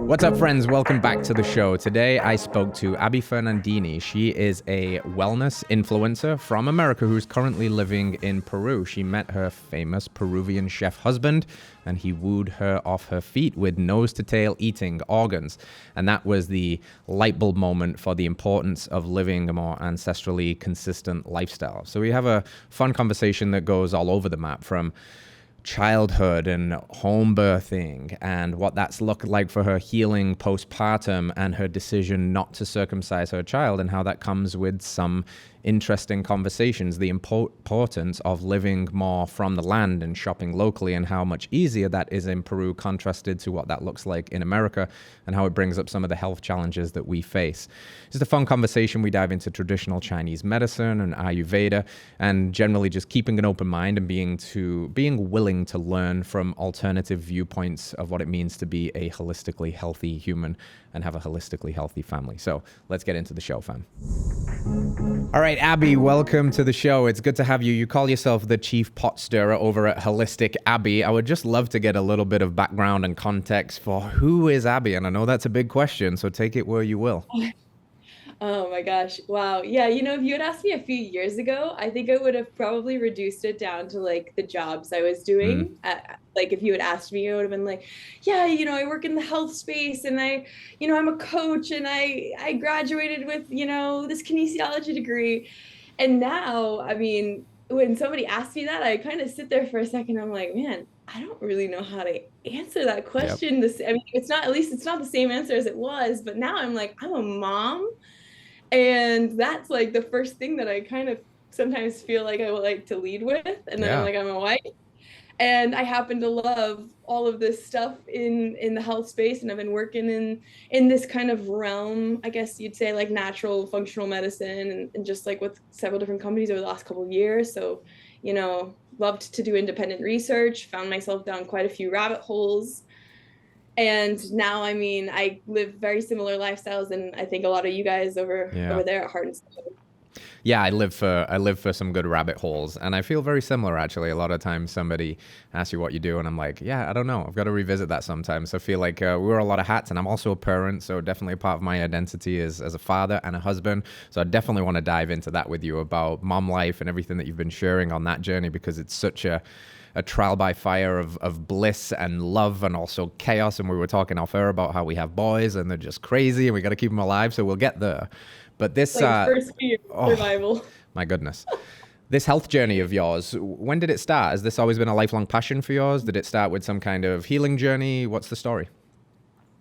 What's up, friends? Welcome back to the show. Today, I spoke to Abi Fernandini. She is a wellness influencer from America who's currently living in Peru. She met her famous Peruvian chef husband, and he wooed her off her feet with nose-to-tail eating organs. And that was the light bulb moment for the importance of living a more ancestrally consistent lifestyle. So we have a fun conversation that goes all over the map, from childhood and home birthing and what that's looked like for her healing postpartum, and her decision not to circumcise her child, and how that comes with some interesting conversations, the importance of living more from the land and shopping locally, and how much easier that is in Peru contrasted to what that looks like in America, and how it brings up some of the health challenges that we face. It's a fun conversation. We dive into traditional Chinese medicine and Aryuveda, and generally just keeping an open mind and being willing to learn from alternative viewpoints of what it means to be a holistically healthy human and have a holistically healthy family. So let's get into the show, fam. All right, Abi, welcome to the show. It's good to have you. You call yourself the chief pot stirrer over at Holistic Abi. I would just love to get a little bit of background and context for who is Abi, and I know that's a big question, so take it where you will. Oh my gosh. Wow. Yeah, if you had asked me a few years ago, I think I would have probably reduced it down to like the jobs I was Mm, doing. Like if you had asked me, it would have been like, yeah, I work in the health space and I'm a coach and I graduated with, this kinesiology degree. And now, I mean, when somebody asks me that, I kind of sit there for a second. I'm like, man, I don't really know how to answer that yep. question. I mean, it's not, at least it's not the same answer as it was, but now I'm like, I'm a mom, and that's like the first thing that I kind of sometimes feel like I would like to lead with. And then I'm Yeah. like, I'm a wife. And I happen to love all of this stuff in the health space. And I've been working in this kind of realm, I guess you'd say, like natural functional medicine, and just like with several different companies over the last couple of years. So, loved to do independent research, found myself down quite a few rabbit holes. And now, I mean, I live very similar lifestyles, and I think a lot of you guys over Yeah. there at Heart and Soul. Yeah, I live for some good rabbit holes, and I feel very similar actually. A lot of times somebody asks you what you do, and I'm like, yeah, I don't know. I've got to revisit that sometimes. I feel like we wear a lot of hats, and I'm also a parent, so definitely a part of my identity is as a father and a husband. So I definitely want to dive into that with you about mom life and everything that you've been sharing on that journey, because it's such a trial by fire of bliss and love and also chaos. And we were talking off air about how we have boys and they're just crazy and we got to keep them alive. So we'll get there. But this, Like the first few years of oh survival. my goodness, this health journey of yours, when did it start? Has this always been a lifelong passion for yours? Did it start with some kind of healing journey? What's the story?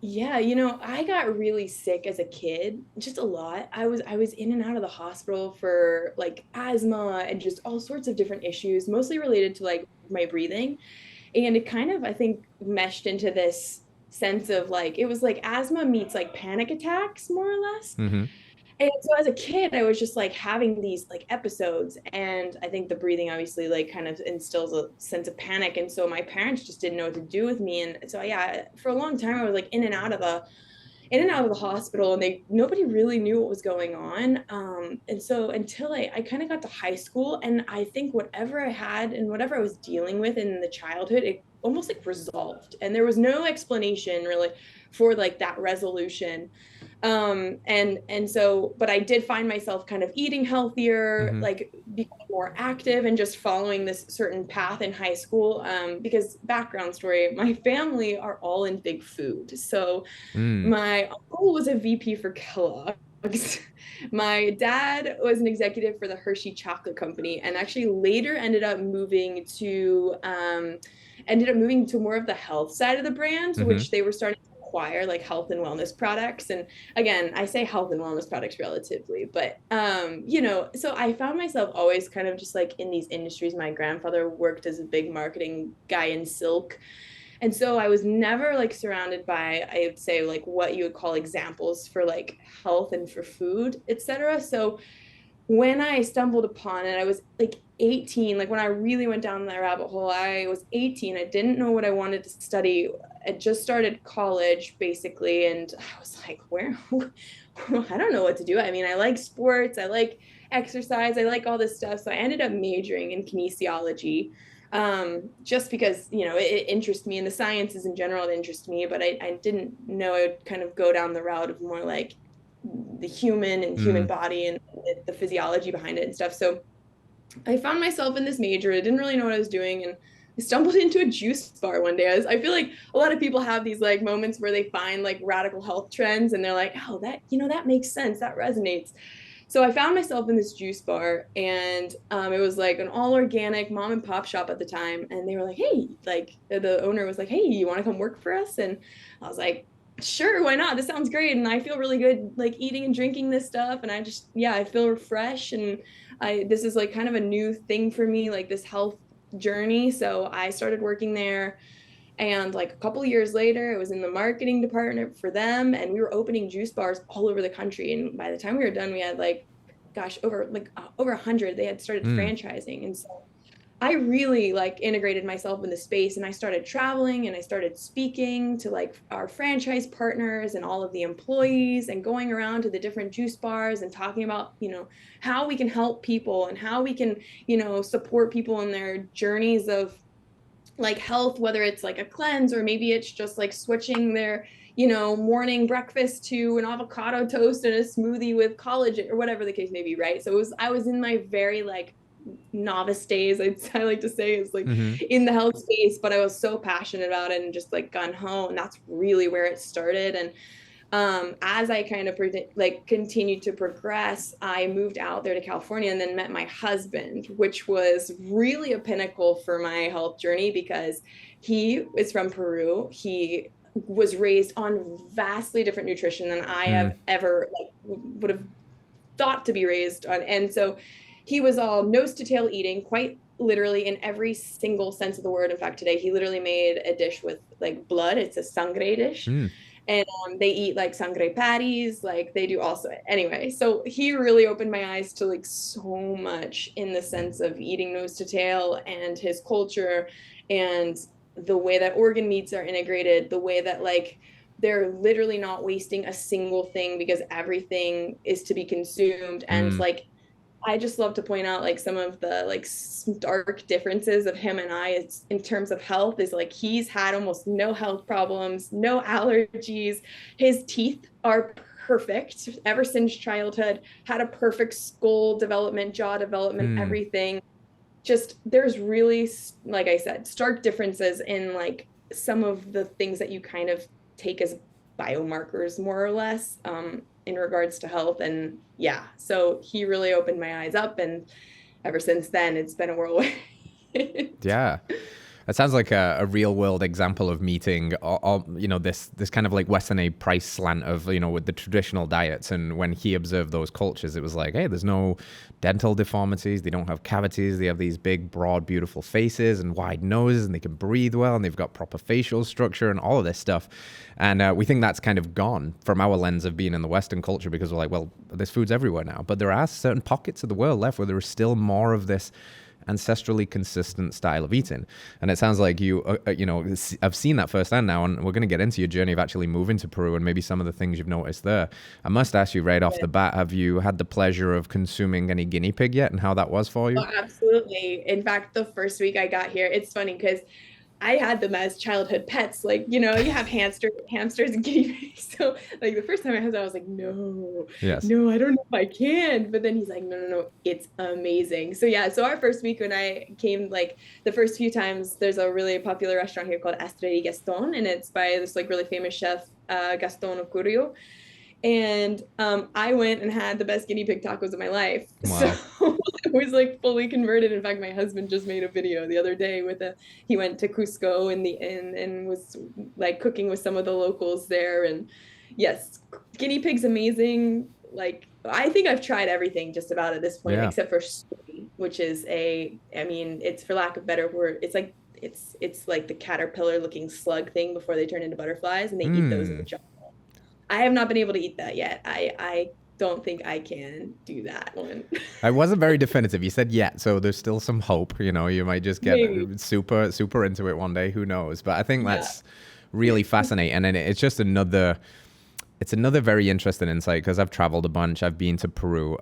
Yeah, I got really sick as a kid, just a lot. I was in and out of the hospital for like asthma and just all sorts of different issues, mostly related to like my breathing. And it kind of, I think, meshed into this sense of like it was like asthma meets like panic attacks, more or less. Mm-hmm. And so as a kid, I was just like having these like episodes. And I think the breathing obviously like kind of instills a sense of panic. And so my parents just didn't know what to do with me. And so yeah, for a long time I was like in and out of the hospital, and nobody really knew what was going on. And so until I kind of got to high school, and I think whatever I had and whatever I was dealing with in the childhood, it almost like resolved. And there was no explanation really for like that resolution. And so, but I did find myself kind of eating healthier, Mm-hmm. like becoming more active and just following this certain path in high school. Because background story, my family are all in big food. So Mm. my uncle was a VP for Kellogg's. My dad was an executive for the Hershey Chocolate Company, and actually later ended up moving to more of the health side of the brand, Mm-hmm. which they were starting to acquire like health and wellness products. And again, I say health and wellness products relatively, but so I found myself always kind of just like in these industries. My grandfather worked as a big marketing guy in silk, and so I was never like surrounded by, I would say, like what you would call examples for like health and for food, etc. So when I stumbled upon it, I was like 18. Like when I really went down that rabbit hole, I was 18. I didn't know what I wanted to study. I just started college basically. And I was like, where? I don't know what to do. I mean, I like sports, I like exercise, I like all this stuff. So I ended up majoring in kinesiology. just because, it interests me, and the sciences in general, it interests me, but I didn't know I would kind of go down the route of more like the human and human body and the physiology behind it and stuff. So I found myself in this major. I didn't really know what I was doing, and I stumbled into a juice bar one day. I feel like a lot of people have these like moments where they find like radical health trends and they're like, oh, that makes sense. That resonates. So I found myself in this juice bar, and it was like an all organic mom and pop shop at the time. And they were like, hey, like the owner was like, hey, you want to come work for us? And I was like, sure, why not? This sounds great. And I feel really good, like eating and drinking this stuff. And I feel refreshed. And this is like kind of a new thing for me, like this health journey. So I started working there. And like a couple of years later, I was in the marketing department for them, and we were opening juice bars all over the country. And by the time we were done, we had over 100. They had started franchising. And so I really like integrated myself in the space, and I started traveling, and I started speaking to like our franchise partners and all of the employees, and going around to the different juice bars and talking about, how we can help people and how we can, support people in their journeys of like health, whether it's like a cleanse or maybe it's just like switching their, morning breakfast to an avocado toast and a smoothie with collagen or whatever the case may be, right? So I was in my very like novice days, I like to say, is like in the health space, but I was so passionate about it and just like gun ho, and that's really where it started. And as I kind of continued to progress, I moved out there to California and then met my husband, which was really a pinnacle for my health journey because he is from Peru. He was raised on vastly different nutrition than I have ever would have thought to be raised on. And so he was all nose to tail eating, quite literally in every single sense of the word. In fact, today he literally made a dish with like blood. It's a sangre dish. And they eat like sangre patties, like they do also. Anyway, so he really opened my eyes to like so much in the sense of eating nose to tail and his culture and the way that organ meats are integrated, the way that like they're literally not wasting a single thing because everything is to be consumed. And like, I just love to point out like some of the like stark differences of him and I in terms of health is like he's had almost no health problems, no allergies. His teeth are perfect ever since childhood, had a perfect skull development, jaw development, everything. Just there's really, like I said, stark differences in like some of the things that you kind of take as biomarkers more or less in regards to health. And yeah, so he really opened my eyes up, and ever since then it's been a whirlwind. Yeah. It sounds like a real world example of meeting, this kind of like Western A price slant of, with the traditional diets. And when he observed those cultures, it was like, hey, there's no dental deformities. They don't have cavities. They have these big, broad, beautiful faces and wide noses, and they can breathe well, and they've got proper facial structure and all of this stuff. And we think that's kind of gone from our lens of being in the Western culture because we're like, well, this food's everywhere now. But there are certain pockets of the world left where there is still more of this ancestrally consistent style of eating. And it sounds like I've seen that firsthand now, and we're going to get into your journey of actually moving to Peru and maybe some of the things you've noticed there. I must ask you right off the bat, have you had the pleasure of consuming any guinea pig yet, and how that was for you? Oh, absolutely. In fact, the first week I got here, it's funny because I had them as childhood pets. Like, you have hamsters and guinea pigs. So like the first time I had them, I was like, no, I don't know if I can. But then he's like, no, it's amazing. So yeah, so our first week when I came, like the first few times, there's a really popular restaurant here called Estrella Gaston, and it's by this like really famous chef, Gaston of Curio. And I went and had the best guinea pig tacos of my life. Wow. So I was like fully converted. In fact, my husband just made a video the other day he went to Cusco and was like cooking with some of the locals there. And yes, guinea pig's amazing. Like, I think I've tried everything just about at this point, except for soy, which is it's for lack of better word, it's like the caterpillar looking slug thing before they turn into butterflies, and they eat those in the jungle. I have not been able to eat that yet. I don't think I can do that one. I wasn't very definitive. You said yet, so there's still some hope. You might just get super, super into it one day. Who knows? But I think that's really fascinating. And it's just another it's another very interesting insight because I've traveled a bunch. I've been to Peru.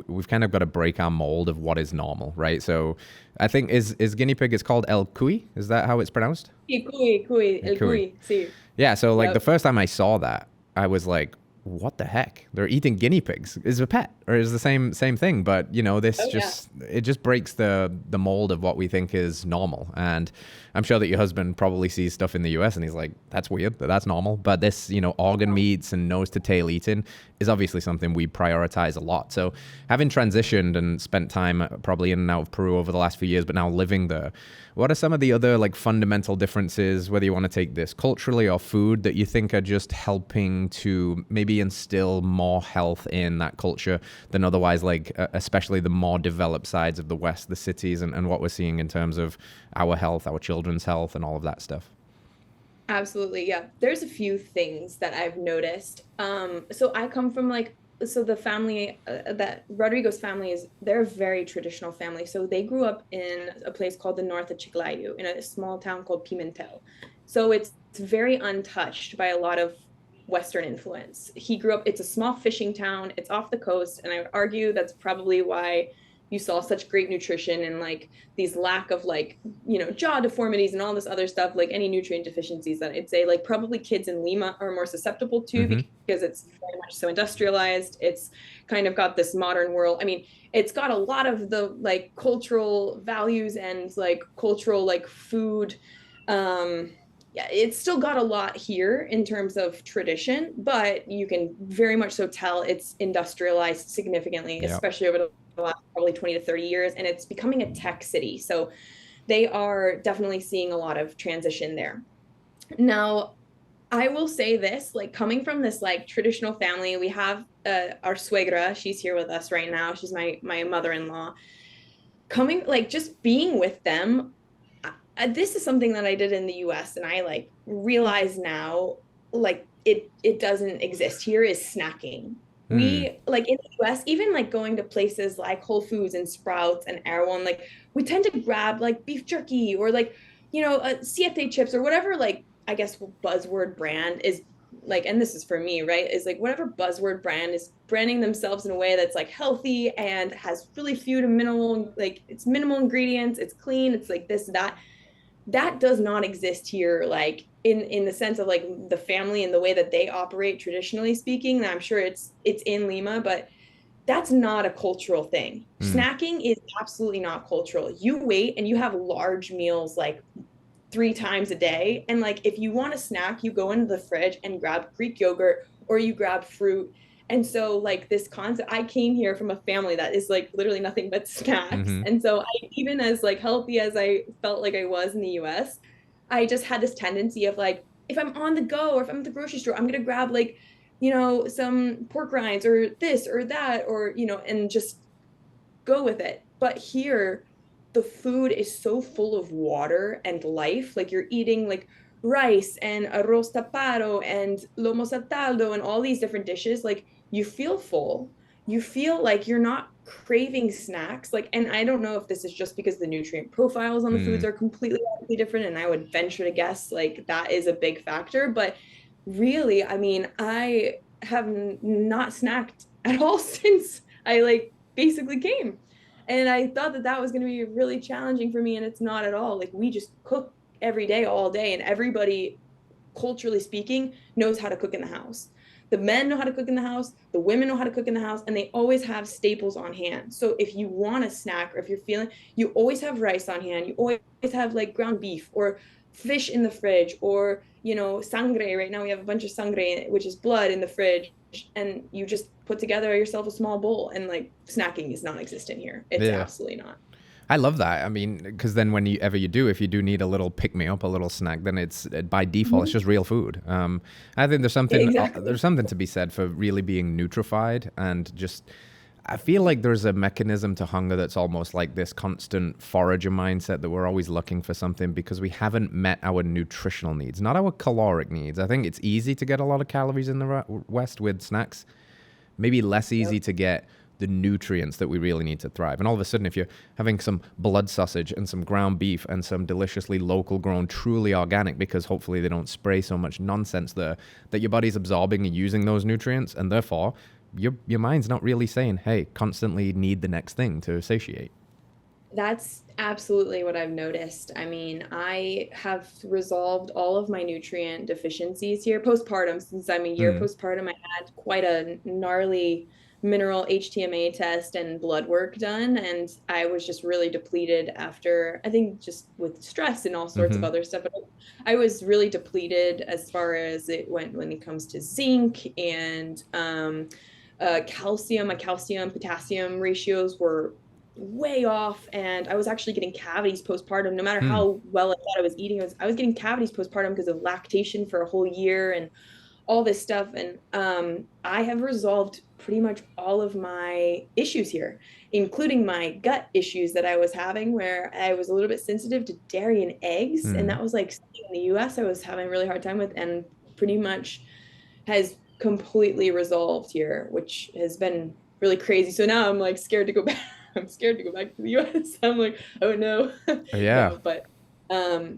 We've kind of got to break our mold of what is normal, right? So I think is guinea pig, it's called el cuy. Is that how it's pronounced? Sí, cuy, El el cuy. cuy, sí. Yeah. So like the Yep. first time I saw that, I was like, what the heck? They're eating guinea pigs. Is a pet or is the same thing? But you know, this Oh yeah. just it just breaks the mold of what we think is normal. And I'm sure that your husband probably sees stuff in the US and he's like, that's weird, but that's normal. But this, you know, organ meats and nose to tail eating is obviously something we prioritize a lot. So having transitioned and spent time probably in and out of Peru over the last few years, but now living there, what are some of the other like fundamental differences, whether you want to take this culturally or food, that you think are just helping to maybe instill more health in that culture than otherwise, like especially the more developed sides of the West, the cities, and what we're seeing in terms of our health, our children's health, and all of that stuff? Absolutely. Yeah. There's a few things that I've noticed. So I come from like, so the family that Rodrigo's family is, they're a very traditional family. So they grew up in a place called the north of Chiclayo in a small town called Pimentel. So it's very untouched by a lot of Western influence. He grew up, it's a small fishing town, it's off the coast. And I would argue that's probably why you saw such great nutrition and like these lack of like, you know, jaw deformities and all this other stuff, like any nutrient deficiencies that I'd say like probably kids in Lima are more susceptible to Mm-hmm. because it's very much so industrialized. It's kind of got this modern world. I mean, it's got a lot of the like cultural values and like cultural like food. Yeah, it's still got a lot here in terms of tradition, but you can very much so tell it's industrialized significantly, Yeah. especially over the last probably 20 to 30 years, and it's becoming a tech city. So they are definitely seeing a lot of transition there. Now, I will say this, like coming from this like traditional family, we have our suegra, she's here with us right now. She's my mother-in-law. Coming like just being with them, this is something that I did in the US and I like realize now like it doesn't exist here is snacking. Mm. We like in the US, even like going to places like Whole Foods and Sprouts and Erewhon, like we tend to grab like beef jerky or like, you know, Siete chips or whatever, like I guess buzzword brand is like, and this is for me, right? Is like whatever buzzword brand is branding themselves in a way that's like healthy and has really few to minimal, like it's minimal ingredients, it's clean, it's like this, that does not exist here, like in the sense of like the family and the way that they operate traditionally speaking. And I'm sure it's in Lima, but that's not a cultural thing. Mm. Snacking is absolutely not cultural. You wait and you have large meals like 3 times a day, and like if you want a snack you go into the fridge and grab Greek yogurt or you grab fruit. And so like this concept, I came here from a family that is like literally nothing but snacks. Mm-hmm. And so even as like healthy as I felt like I was in the US, I just had this tendency of like if I'm on the go or if I'm at the grocery store, I'm gonna grab like, you know, some pork rinds or this or that, or you know, and just go with it. But here, the food is so full of water and life. Like you're eating like rice and arroz tapado and lomo saltado and all these different dishes. Like you feel full. You feel like you're not craving snacks. Like, and I don't know if this is just because the nutrient profiles on the foods Mm. are completely different. And I would venture to guess like that is a big factor. But really, I mean, I have not snacked at all since I like basically came. And I thought that that was going to be really challenging for me. And it's not at all. Like we just cook every day, all day. And everybody, culturally speaking, knows how to cook in the house. The men know how to cook in the house. The women know how to cook in the house. And they always have staples on hand. So if you want a snack or if you're feeling, you always have rice on hand. You always have like ground beef or fish in the fridge or, you know, sangre. Right now we have a bunch of sangre, which is blood in the fridge, and you just put together yourself a small bowl. And like snacking is non-existent here. It's Yeah. absolutely not. I love that. I mean, because then whenever you do, if you do need a little pick me up, a little snack, then it's by default it's just real food. I think Exactly. there's something to be said for really being nutrified and just. I feel like there's a mechanism to hunger that's almost like this constant forager mindset that we're always looking for something because we haven't met our nutritional needs, not our caloric needs. I think it's easy to get a lot of calories in the West with snacks. Maybe less easy to get the nutrients that we really need to thrive. And all of a sudden, if you're having some blood sausage and some ground beef and some deliciously local grown, truly organic, because hopefully they don't spray so much nonsense there, that your body's absorbing and using those nutrients, and therefore your mind's not really saying, hey, constantly need the next thing to satiate. That's absolutely what I've noticed. I mean, I have resolved all of my nutrient deficiencies here postpartum. Since I'm a year postpartum, I had quite a gnarly mineral HTMA test and blood work done. And I was just really depleted after, I think, just with stress and all sorts of other stuff. But I was really depleted as far as it went when it comes to zinc and calcium. My calcium potassium ratios were way off, and I was actually getting cavities postpartum. No matter how well I thought I was eating, I was getting cavities postpartum because of lactation for a whole year and all this stuff. And I have resolved pretty much all of my issues here, including my gut issues that I was having, where I was a little bit sensitive to dairy and eggs, and that was like something in the US I was having a really hard time with, and pretty much has completely resolved here, which has been really crazy. So now I'm like scared to go back. I'm scared to go back to the US. I'm like, oh no. Yeah. No, but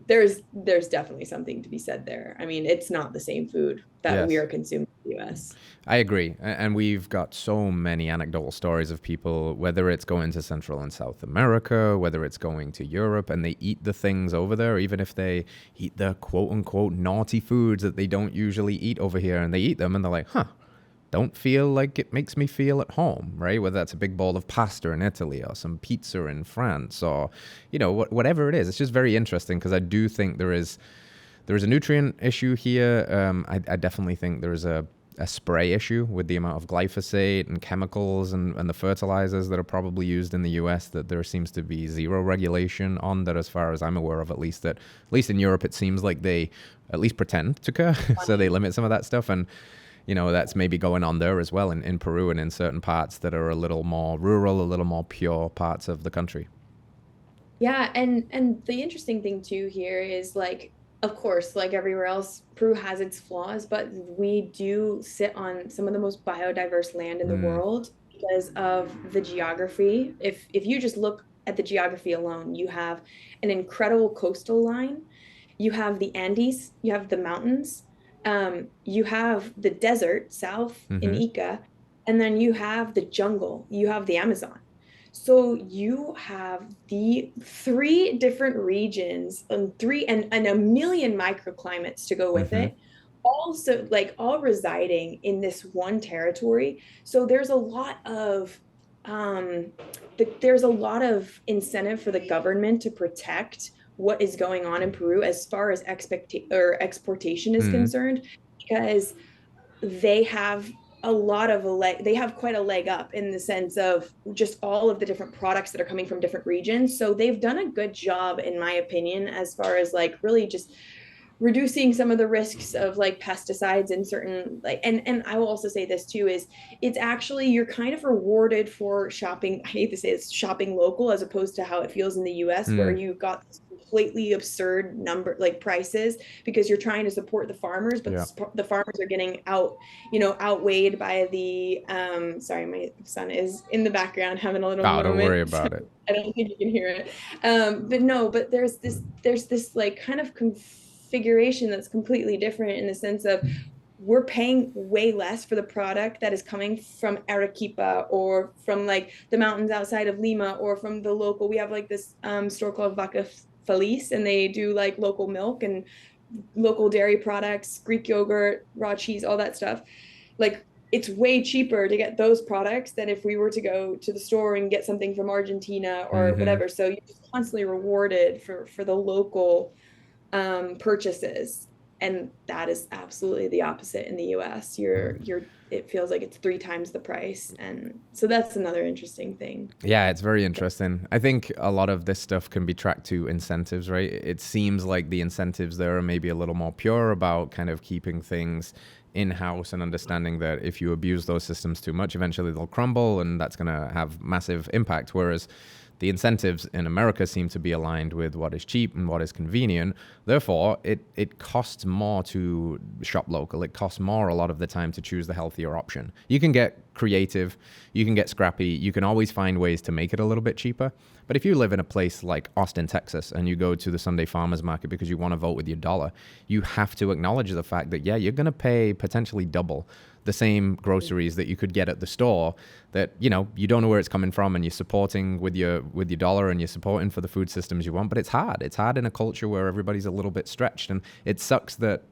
there's definitely something to be said there. I mean, it's not the same food that we are consuming in the US. I agree. And we've got so many anecdotal stories of people, whether it's going to Central and South America, whether it's going to Europe, and they eat the things over there, even if they eat the quote unquote naughty foods that they don't usually eat over here, and they eat them and they're like, don't feel like it makes me feel at home, right? Whether that's a big bowl of pasta in Italy or some pizza in France, or, you know, whatever it is. It's just very interesting, because I do think there is a nutrient issue here. I definitely think there's a spray issue with the amount of glyphosate and chemicals and the fertilizers that are probably used in the US, that there seems to be zero regulation on that, as far as I'm aware of, at least in Europe. It seems like they at least pretend to care. So they limit some of that stuff. And you know, that's maybe going on there as well in Peru and in certain parts that are a little more rural, a little more pure parts of the country. Yeah, and the interesting thing too here is, like, of course, like everywhere else, Peru has its flaws, but we do sit on some of the most biodiverse land in the world because of the geography. If you just look at the geography alone, you have an incredible coastal line, you have the Andes, you have the mountains, you have the desert south in Ica, and then you have the jungle, you have the Amazon. So you have the 3 different regions and a million microclimates to go with it, also like all residing in this one territory. So there's a lot of incentive for the government to protect what is going on in Peru as far as exportation is concerned, because they have they have quite a leg up in the sense of just all of the different products that are coming from different regions. So they've done a good job, in my opinion, as far as like really just reducing some of the risks of like pesticides in certain, like, and I will also say this too, is it's actually, you're kind of rewarded for shopping, I hate to say it's shopping local, as opposed to how it feels in the US where you got this completely absurd prices, because you're trying to support the farmers, but the farmers are getting outweighed by the sorry, my son is in the background having a little moment. Don't worry about it. I don't think you can hear it. But there's this like kind of configuration that's completely different, in the sense of we're paying way less for the product that is coming from Arequipa or from like the mountains outside of Lima, or from the local. We have like this store called Vaca Feliz, and they do like local milk and local dairy products, Greek yogurt, raw cheese, all that stuff. Like, it's way cheaper to get those products than if we were to go to the store and get something from Argentina or whatever. So you're just constantly rewarded for the local purchases. And that is absolutely the opposite in the US. It feels like it's 3 times the price. And so that's another interesting thing. Yeah, it's very interesting. I think a lot of this stuff can be tracked to incentives, right? It seems like the incentives there are maybe a little more pure about kind of keeping things in-house and understanding that if you abuse those systems too much, eventually they'll crumble, and that's going to have massive impact. Whereas the incentives in America seem to be aligned with what is cheap and what is convenient. Therefore, it costs more to shop local. It costs more a lot of the time to choose the healthier option. You can get creative, you can get scrappy, you can always find ways to make it a little bit cheaper. But if you live in a place like Austin, Texas, and you go to the Sunday farmers market because you want to vote with your dollar, you have to acknowledge the fact that, yeah, you're going to pay potentially double the same groceries that you could get at the store, that, you know, you don't know where it's coming from, and you're supporting with your dollar, and you're supporting for the food systems you want. But it's hard in a culture where everybody's a little bit stretched, and it sucks that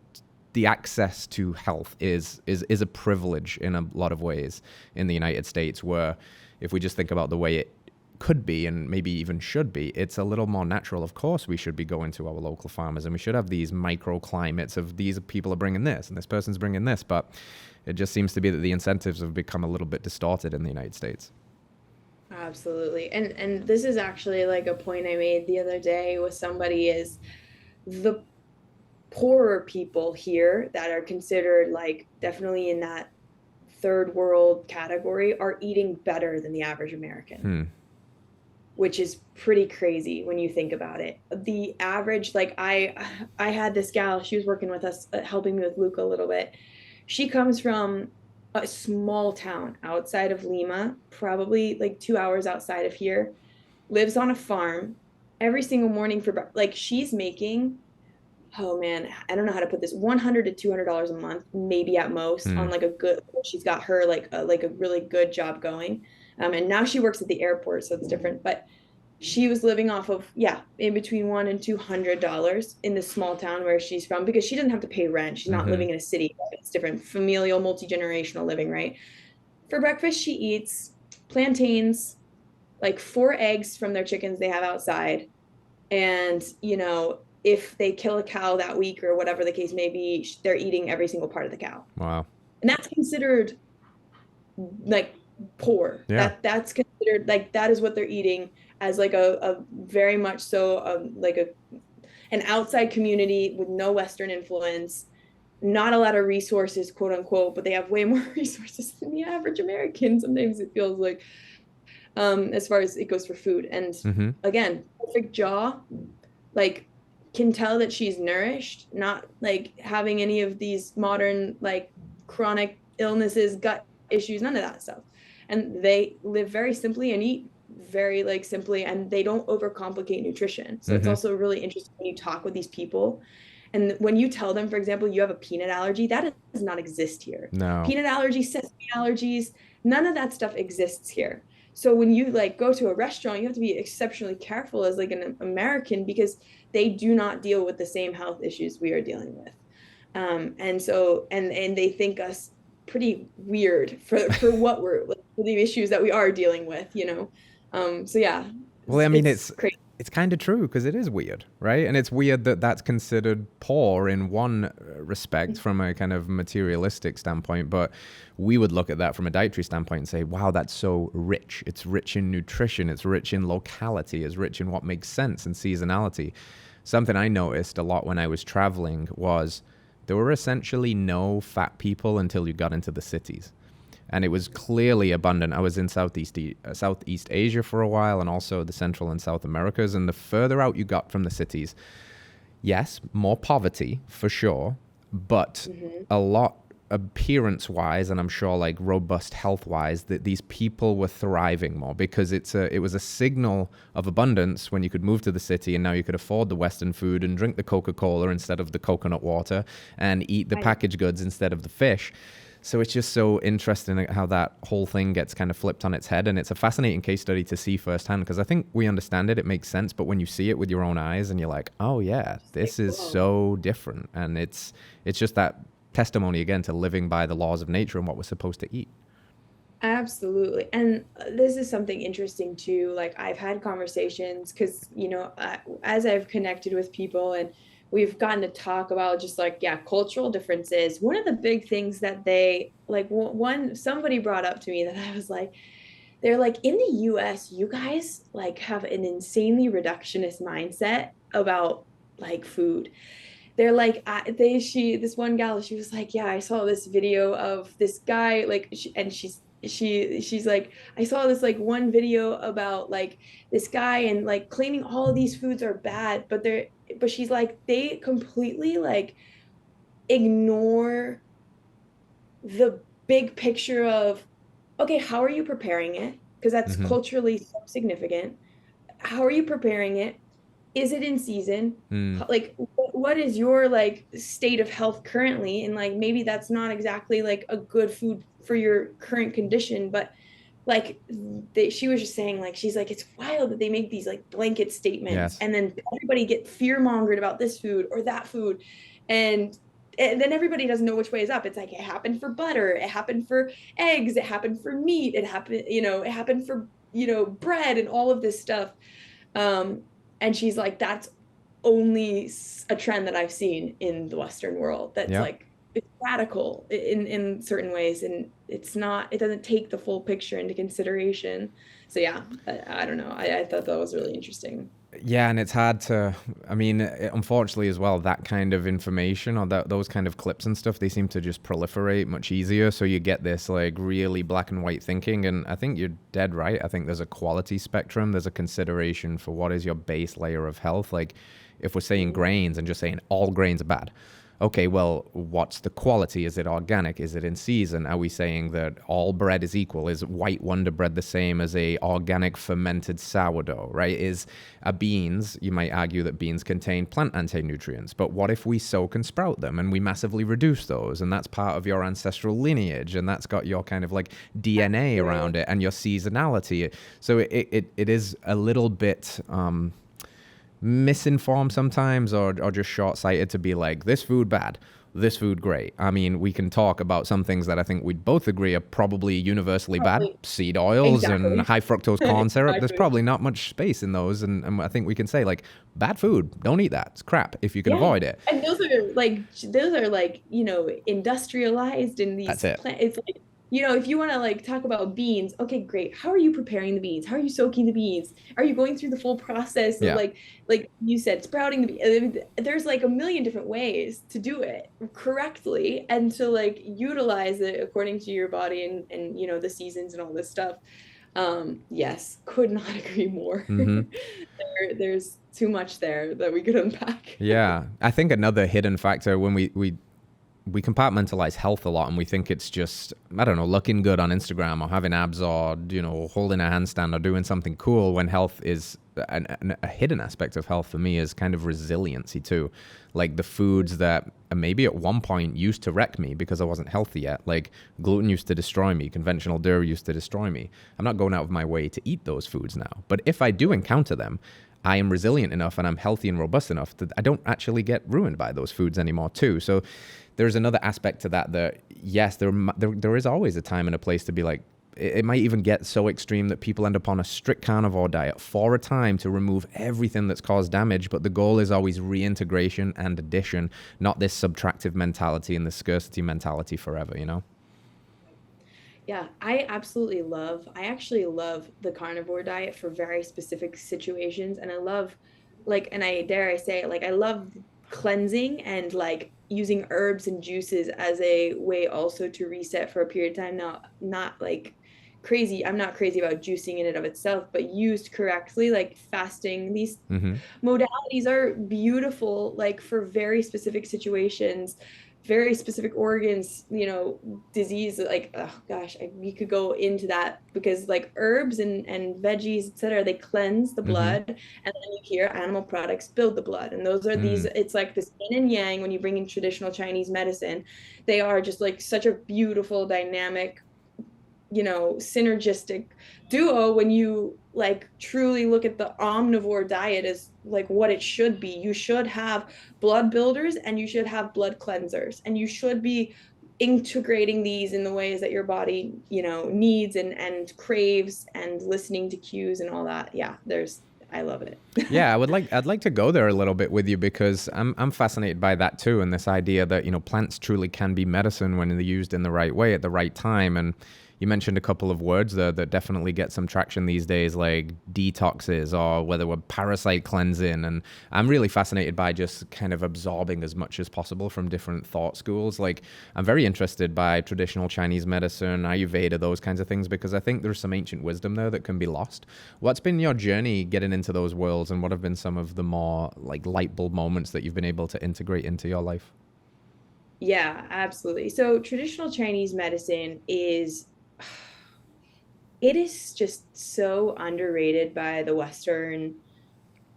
the access to health is a privilege in a lot of ways in the United States, where if we just think about the way it could be and maybe even should be, it's a little more natural. Of course, we should be going to our local farmers, and we should have these microclimates of these people are bringing this and this person's bringing this. But it just seems to be that the incentives have become a little bit distorted in the United States. Absolutely. And this is actually like a point I made the other day with somebody, is the poorer people here that are considered like definitely in that third world category are eating better than the average American. Which is pretty crazy when you think about it. The average, like I had this gal, she was working with us, helping me with Luca a little bit. She comes from a small town outside of Lima, probably like 2 hours outside of here, lives on a farm every single morning for, like, she's making, oh man, I don't know how to put this, $100 to $200 a month, maybe at most, on like a good, she's got her like a really good job going. And now she works at the airport, so it's different. But she was living off of, in between $100 and $200 in this small town where she's from, because she doesn't have to pay rent. She's not living in a city. It's different, familial, multi-generational living, right? For breakfast, she eats plantains, like 4 eggs from their chickens they have outside. And, you know, if they kill a cow that week or whatever the case may be, they're eating every single part of the cow. Wow. And that's considered like poor. Yeah. That's considered like, that is what they're eating, as like a very much so like an outside community with no Western influence, not a lot of resources, quote unquote, but they have way more resources than the average American. Sometimes it feels like, as far as it goes for food. And again, perfect jaw, like can tell that she's nourished, not like having any of these modern like chronic illnesses, gut issues, none of that stuff. And they live very simply and eat very like simply, and they don't overcomplicate nutrition. So it's also really interesting when you talk with these people, and when you tell them, for example, you have a peanut allergy, that does not exist here. No. Peanut allergies, sesame allergies, none of that stuff exists here. So when you like go to a restaurant, you have to be exceptionally careful as like an American, because they do not deal with the same health issues we are dealing with. And so, and they think us pretty weird for what we're, like, for the issues that we are dealing with, you know? So yeah. Well, I mean, it's crazy. It's kind of true, because it is weird, right? And it's weird that that's considered poor in one respect from a kind of materialistic standpoint, but we would look at that from a dietary standpoint and say, wow, that's so rich. It's rich in nutrition. It's rich in locality. It's rich in what makes sense and seasonality. Something I noticed a lot when I was traveling was there were essentially no fat people until you got into the cities. And it was clearly abundant. I was in Southeast Asia for a while, and also the Central and South Americas. And the further out you got from the cities, yes, more poverty for sure, but a lot appearance-wise, and I'm sure like robust health-wise, that these people were thriving more, because it was a signal of abundance when you could move to the city, and now you could afford the Western food and drink the Coca-Cola instead of the coconut water, and eat the packaged goods instead of the fish. So it's just so interesting how that whole thing gets kind of flipped on its head. And it's a fascinating case study to see firsthand, because I think we understand it, it makes sense. But when you see it with your own eyes and you're like, oh yeah, this is so different. And it's just that testimony again to living by the laws of nature and what we're supposed to eat. Absolutely. And this is something interesting too. Like I've had conversations because, you know, as I've connected with people and we've gotten to talk about just like, yeah, cultural differences. One of the big things that they like, somebody brought up to me that I was like, they're like, in the US, you guys like have an insanely reductionist mindset about like food. They're like, this one gal, she was like, yeah, I saw this video of this guy, like, she's like, I saw this like one video about like this guy and like claiming all of these foods are bad, but she's like, they completely like ignore the big picture of, okay, how are you preparing it? Because that's Mm-hmm. culturally so significant. How are you preparing it? Is it in season? Mm. Like, what is your like state of health currently? And like, maybe that's not exactly like a good food for your current condition, but like she was just saying, like, she's like, it's wild that they make these like blanket statements Yes. and then everybody get fear mongered about this food or that food. And then everybody doesn't know which way is up. It's like, it happened for butter, it happened for eggs, it happened for meat, it happened, it happened for, bread and all of this stuff. Um, and she's like, that's only a trend that I've seen in the Western world. That's Yeah. like, it's radical in certain ways, and it doesn't take the full picture into consideration. So yeah, I don't know. I thought that was really interesting. Yeah, and it's hard to, I mean, unfortunately as well, that kind of information or those kind of clips and stuff, they seem to just proliferate much easier. So you get this like really black and white thinking. And I think you're dead right. I think there's a quality spectrum. There's a consideration for what is your base layer of health. Like if we're saying grains and just saying all grains are bad, okay, well, what's the quality? Is it organic? Is it in season? Are we saying that all bread is equal? Is white Wonder Bread the same as a organic fermented sourdough, right? Is beans, you might argue that beans contain plant anti-nutrients, but what if we soak and sprout them and we massively reduce those? And that's part of your ancestral lineage, and that's got your kind of like DNA around it and your seasonality. So it is a little bit misinformed sometimes, or just short-sighted to be like, this food bad, this food great. I mean, we can talk about some things that I think we'd both agree are probably universally bad. Probably. Seed oils and Exactly. high fructose corn syrup. There's Exactly. probably not much space in those. And I think we can say like, bad food, don't eat that. It's crap if you can Yeah. avoid it. And those are like, industrialized in That's these it. plant. It's like, if you want to like talk about beans, okay, great. How are you preparing the beans? How are you soaking the beans? Are you going through the full process of Yeah. like you said, sprouting the beans? There's like a million different ways to do it correctly and to like utilize it according to your body and the seasons and all this stuff. Yes, could not agree more. Mm-hmm. There's too much there that we could unpack. Yeah. I think another hidden factor when we compartmentalize health a lot, and we think it's just, I don't know, looking good on Instagram or having abs or, holding a handstand or doing something cool, when health is a hidden aspect of health for me is kind of resiliency too. Like the foods that maybe at one point used to wreck me because I wasn't healthy yet. Like gluten used to destroy me. Conventional dairy used to destroy me. I'm not going out of my way to eat those foods now. But if I do encounter them, I am resilient enough and I'm healthy and robust enough that I don't actually get ruined by those foods anymore too. So there's another aspect to that yes, there is always a time and a place to be like, it might even get so extreme that people end up on a strict carnivore diet for a time to remove everything that's caused damage. But the goal is always reintegration and addition, not this subtractive mentality and the scarcity mentality forever, Yeah, I actually love the carnivore diet for very specific situations. And I love, like, and I dare I say, like, I love cleansing and like using herbs and juices as a way also to reset for a period of time. Now, not like crazy, I'm not crazy about juicing in and of itself, but used correctly, like fasting, these Mm-hmm. modalities are beautiful, like for very specific situations, very specific organs, disease. Like, oh gosh, we could go into that because like herbs and veggies, etc., they cleanse the Mm-hmm. blood, and then you hear animal products build the blood, and those are these. Mm. It's like this yin and yang when you bring in traditional Chinese medicine. They are just like such a beautiful dynamic, synergistic duo when you like truly look at the omnivore diet as like what it should be. You should have blood builders and you should have blood cleansers, and you should be integrating these in the ways that your body, needs and craves, and listening to cues and all that. Yeah, I love it. Yeah, I'd like to go there a little bit with you because I'm fascinated by that too, and this idea that, plants truly can be medicine when they're used in the right way at the right time. And you mentioned a couple of words there that definitely get some traction these days, like detoxes or whether we're parasite cleansing. And I'm really fascinated by just kind of absorbing as much as possible from different thought schools. Like I'm very interested by traditional Chinese medicine, Aryuveda, those kinds of things, because I think there's some ancient wisdom there that can be lost. What's been your journey getting into those worlds, and what have been some of the more like light bulb moments that you've been able to integrate into your life? Yeah, absolutely. So traditional Chinese medicine is it is just so underrated by the Western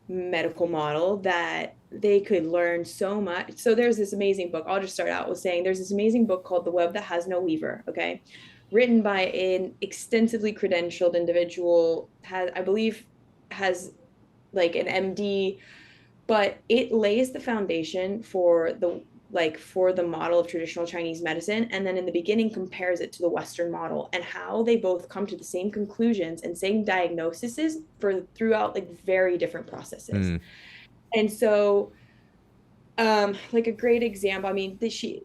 medical model that they could learn so much. So there's this amazing book. I'll just start out with saying there's this amazing book called The Web That Has No Weaver. Okay. Written by an extensively credentialed individual, has, I believe, has like an MD, but it lays the foundation for the model of traditional Chinese medicine, and then in the beginning compares it to the Western model and how they both come to the same conclusions and same diagnoses for throughout like very different processes. Mm. And so like a great example, I mean, she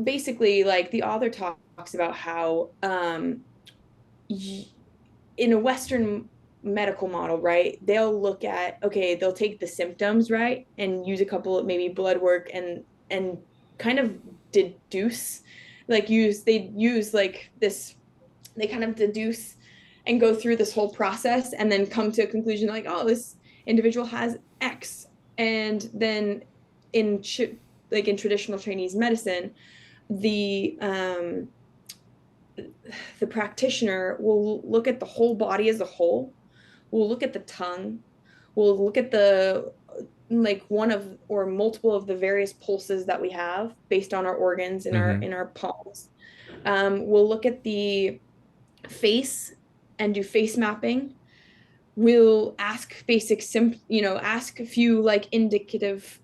basically, like, the author talks about how in a Western medical model, right, they'll look at, okay, they'll take the symptoms, right, and use a couple of maybe blood work and kind of deduce, like they use like this, they kind of deduce and go through this whole process and then come to a conclusion like, oh, this individual has X. And then in like in traditional Chinese medicine, the the practitioner will look at the whole body as a whole. We'll look at the tongue. We'll look at the like one of or multiple of the various pulses that we have based on our organs in our palms. We'll look at the face and do face mapping. We'll ask basic ask a few like indicative,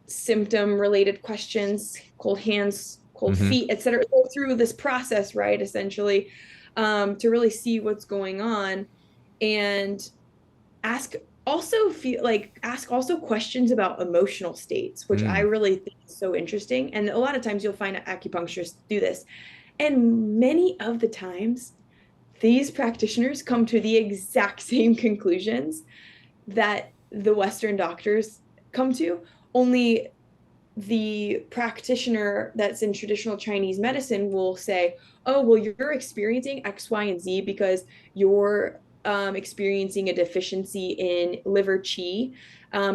symptom related questions, cold hands, cold Mm-hmm. feet, etc. Go through this process, right, essentially, to really see what's going on, and ask ask also questions about emotional states, which I Mm. really think is so interesting. And a lot of times you'll find acupuncturists do this, and many of the times these practitioners come to the exact same conclusions that the Western doctors come to, only the practitioner that's in traditional Chinese medicine will say, oh, well, you're experiencing X, Y, and Z because you're experiencing a deficiency in liver qi.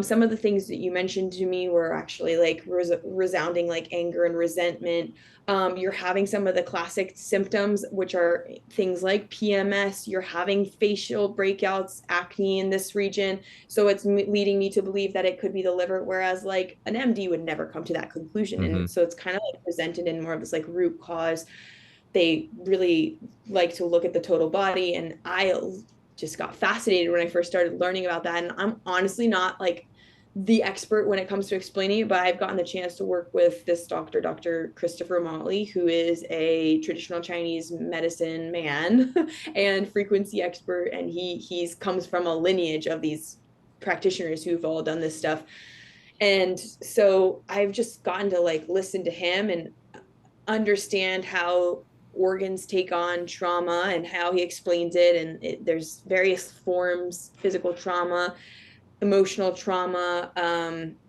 Some of the things that you mentioned to me were actually like resounding like anger and resentment. You're having some of the classic symptoms, which are things like PMS. You're having facial breakouts, acne in this region. So it's leading me to believe that it could be the liver, whereas like an MD would never come to that conclusion. Mm-hmm. And so it's kind of like presented in more of this like root cause. They really like to look at the total body. And I just got fascinated when I first started learning about that. And I'm honestly not like the expert when it comes to explaining it, but I've gotten the chance to work with this doctor, Dr. Christopher Motley, who is a traditional Chinese medicine man and frequency expert. And he's comes from a lineage of these practitioners who've all done this stuff. And so I've just gotten to like listen to him and understand how organs take on trauma and how he explains it. And there's various forms: physical trauma, emotional trauma,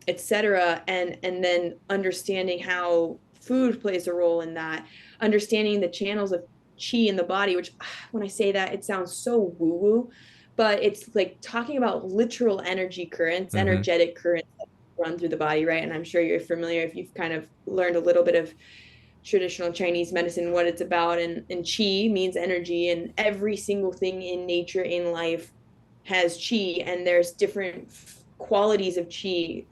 etc. And then understanding how food plays a role in that, understanding the channels of chi in the body, which when I say that, it sounds so woo woo, but it's like talking about literal energy currents, Mm-hmm. energetic currents that run through the body, right? And I'm sure you're familiar if you've kind of learned a little bit of traditional Chinese medicine, what it's about. And chi means energy, and every single thing in nature, in life, has chi, and there's different qualities of chi.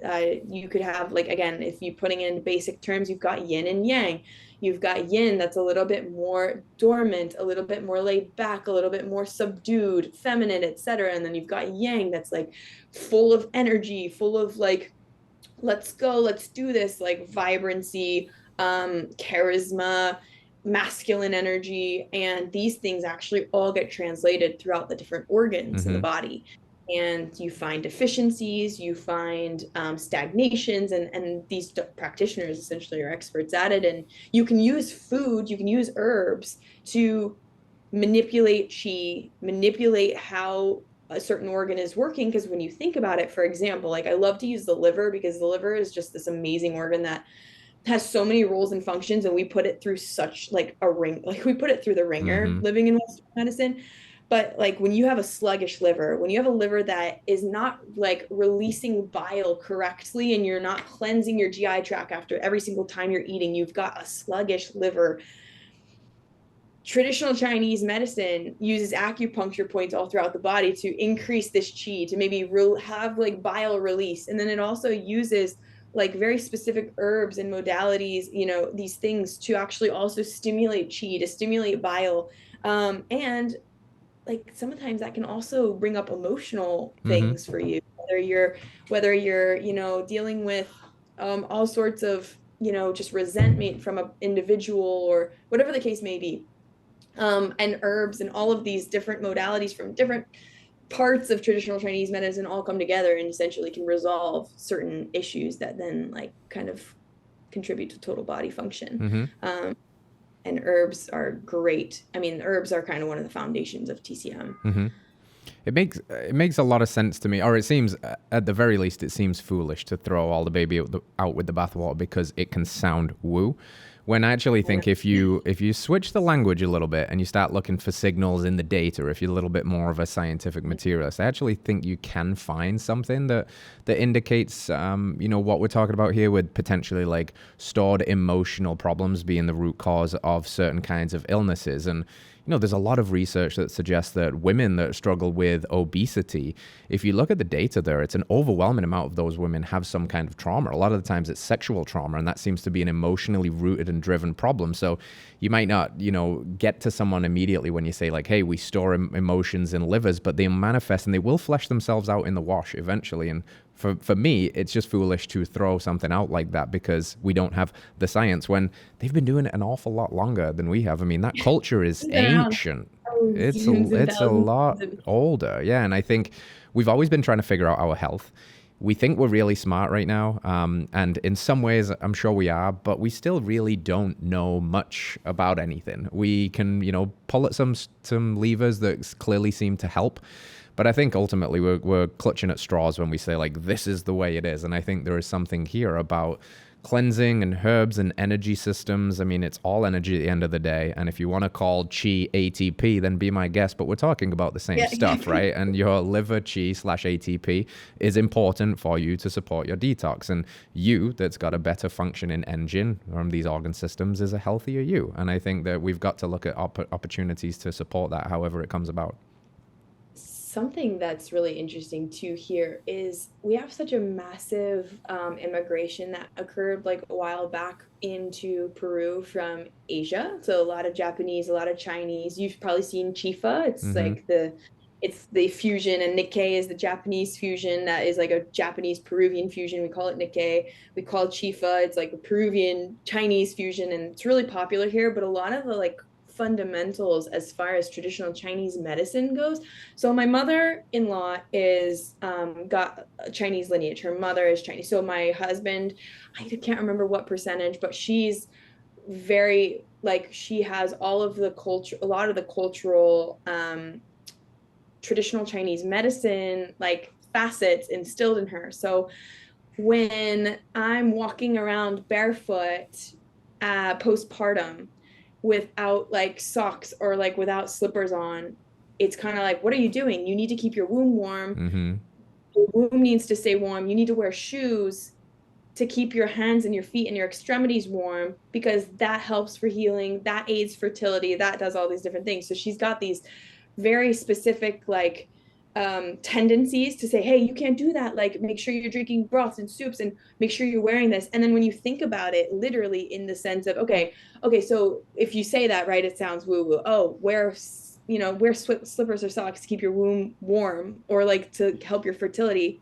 You could have, like, again, if you're putting it in basic terms, you've got yin and yang. You've got yin that's a little bit more dormant, a little bit more laid back, a little bit more subdued, feminine, etc. And then you've got yang that's like full of energy, full of like, let's go, let's do this, like vibrancy, charisma, masculine energy. And these things actually all get translated throughout the different organs in the Mm-hmm. body. And you find deficiencies, you find stagnations, and these practitioners essentially are experts at it. And you can use food, you can use herbs to manipulate chi, manipulate how a certain organ is working. Because when you think about it, for example, like I love to use the liver because the liver is just this amazing organ that has so many roles and functions, and we put it through such like a ring, like we put it through the ringer Mm-hmm. living in Western medicine. But like when you have a sluggish liver, when you have a liver that is not like releasing bile correctly, and you're not cleansing your GI tract after every single time you're eating, you've got a sluggish liver. traditional Chinese medicine uses acupuncture points all throughout the body to increase this qi, to maybe have like bile release. And then it also uses like very specific herbs and modalities, you know, these things to actually also stimulate qi, to stimulate bile. And like sometimes that can also bring up emotional Mm-hmm. things for you, whether you're, you know, dealing with all sorts of, you know, just resentment from an individual or whatever the case may be. And herbs and all of these different modalities from different parts of traditional Chinese medicine all come together and essentially can resolve certain issues that then like kind of contribute to total body function. Mm-hmm. And herbs are great. I mean, herbs are kind of one of the foundations of TCM. Mm-hmm. It makes a lot of sense to me, or it seems, at the very least, it seems foolish to throw all the baby out with the bathwater because it can sound woo. When I actually think if you switch the language a little bit and you start looking for signals in the data, if you're a little bit more of a scientific materialist, I actually think you can find something that indicates, you know, what we're talking about here with potentially like stored emotional problems being the root cause of certain kinds of illnesses. And you know, there's a lot of research that suggests that women that struggle with obesity, if you look at the data there, it's an overwhelming amount of those women have some kind of trauma. A lot of the times it's sexual trauma, and that seems to be an emotionally rooted and driven problem. So you might not, you know, get to someone immediately when you say like, hey, we store emotions in livers, but they manifest and they will flesh themselves out in the wash eventually. And for me, it's just foolish to throw something out like that because we don't have the science when they've been doing it an awful lot longer than we have. I mean, that culture is ancient. It's a lot older. Yeah. And I think we've always been trying to figure out our health. We think we're really smart right now. And in some ways, I'm sure we are, but we still really don't know much about anything. We can, you know, pull at some levers that clearly seem to help. But I think ultimately we're clutching at straws when we say like, this is the way it is. And I think there is something here about cleansing and herbs and energy systems. I mean, it's all energy at the end of the day. And if you want to call chi ATP, then be my guest. But we're talking about the same stuff, right? And your liver chi/ATP is important for you to support your detox. And you, that's got a better functioning engine from these organ systems, is a healthier you. And I think that we've got to look at opportunities to support that however it comes about. Something that's really interesting too here is we have such a massive immigration that occurred like a while back into Peru from Asia. So a lot of Japanese, a lot of Chinese. You've probably seen chifa. It's like it's the fusion, and Nikkei is the Japanese fusion. That is like a Japanese Peruvian fusion. We call it Nikkei. We call it chifa. It's like a Peruvian Chinese fusion, and it's really popular here. But a lot of the like fundamentals as far as traditional Chinese medicine goes. So my mother-in-law is got a Chinese lineage. Her mother is Chinese. So my husband, I can't remember what percentage, but she's very like, she has all of the culture, a lot of the cultural traditional Chinese medicine like facets instilled in her. So when I'm walking around barefoot postpartum without like socks or like without slippers on, it's kind of like, what are you doing? You need to keep your womb warm. Your womb needs to stay warm. You need to wear shoes to keep your hands and your feet and your extremities warm, because that helps for healing, that aids fertility, that does all these different things. So she's got these very specific like tendencies to say, hey, you can't do that, like make sure you're drinking broths and soups and make sure you're wearing this. And then when you think about it literally in the sense of, okay, so if you say that, right, it sounds woo woo. Oh, wear slippers or socks to keep your womb warm or like to help your fertility.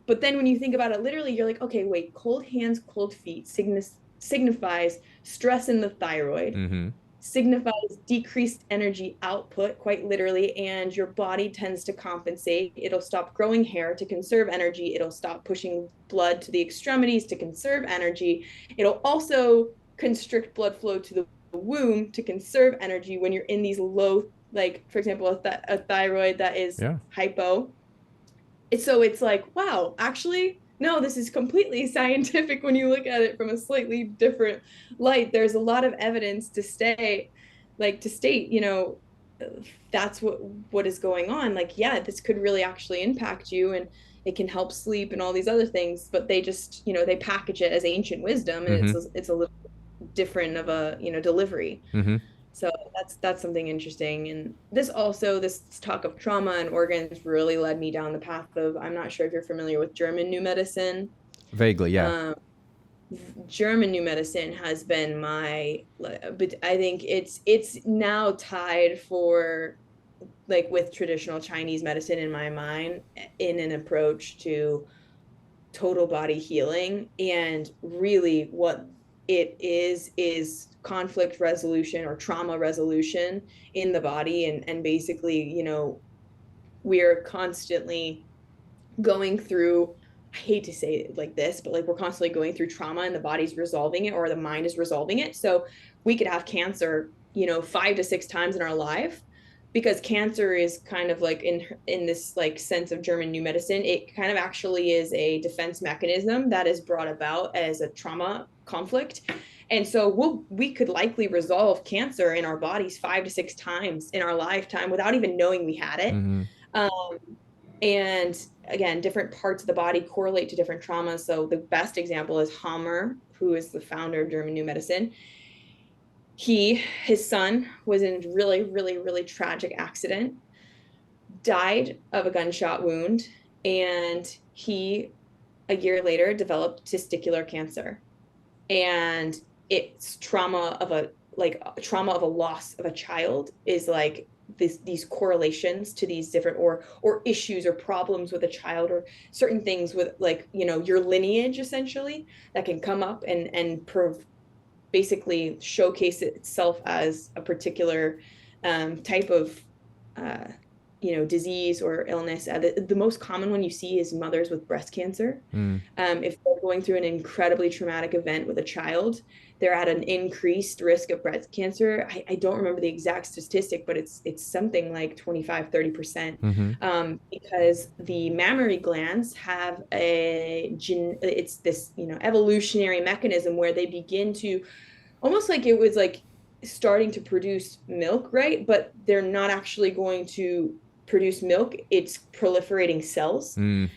But then when you think about it literally, you're like, okay, wait, cold hands, cold feet signifies stress in the thyroid, signifies decreased energy output, quite literally, and your body tends to compensate. It'll stop growing hair to conserve energy. It'll stop pushing blood to the extremities to conserve energy. It'll also constrict blood flow to the womb to conserve energy when you're in these low, like, for example, a thyroid that is hypo. So it's like, wow, actually, no, this is completely scientific when you look at it from a slightly different light. There's a lot of evidence to state, you know, that's what is going on. Like, yeah, this could really actually impact you, and it can help sleep and all these other things, but they just, you know, they package it as ancient wisdom, and it's a little different of a, you know, delivery. So that's something interesting. And this talk of trauma and organs really led me down the path of, I'm not sure if you're familiar with German New Medicine. Vaguely, yeah. Um, German New Medicine has been but I think it's now tied for, like, with traditional Chinese medicine in my mind, in an approach to total body healing. And really what it is conflict resolution or trauma resolution in the body. And basically, we're constantly going through, I hate to say it like this, but like we're constantly going through trauma and the body's resolving it, or the mind is resolving it. So we could have cancer, 5 to 6 times in our life, because cancer is kind of like in this like sense of German New Medicine, it kind of actually is a defense mechanism that is brought about as a trauma conflict. And so we could likely resolve cancer in our bodies 5 to 6 times in our lifetime without even knowing we had it. Mm-hmm. And again, different parts of the body correlate to different traumas. So the best example is Hammer, who is the founder of German New Medicine. His son was in a really, really, really tragic accident, died of a gunshot wound, and he, a year later, developed testicular cancer. And it's trauma of a loss of a child is like these correlations to these different or issues or problems with a child, or certain things with, like, your lineage essentially, that can come up and basically showcase itself as a particular type of disease or illness. The most common one you see is mothers with breast cancer. If they're going through an incredibly traumatic event with a child, they're at an increased risk of breast cancer. I don't remember the exact statistic, but it's something like 25-30%. Because the mammary glands have it's this evolutionary mechanism where they begin to, almost like it was like starting to produce milk, right? But they're not actually going to produce milk. It's proliferating cells. And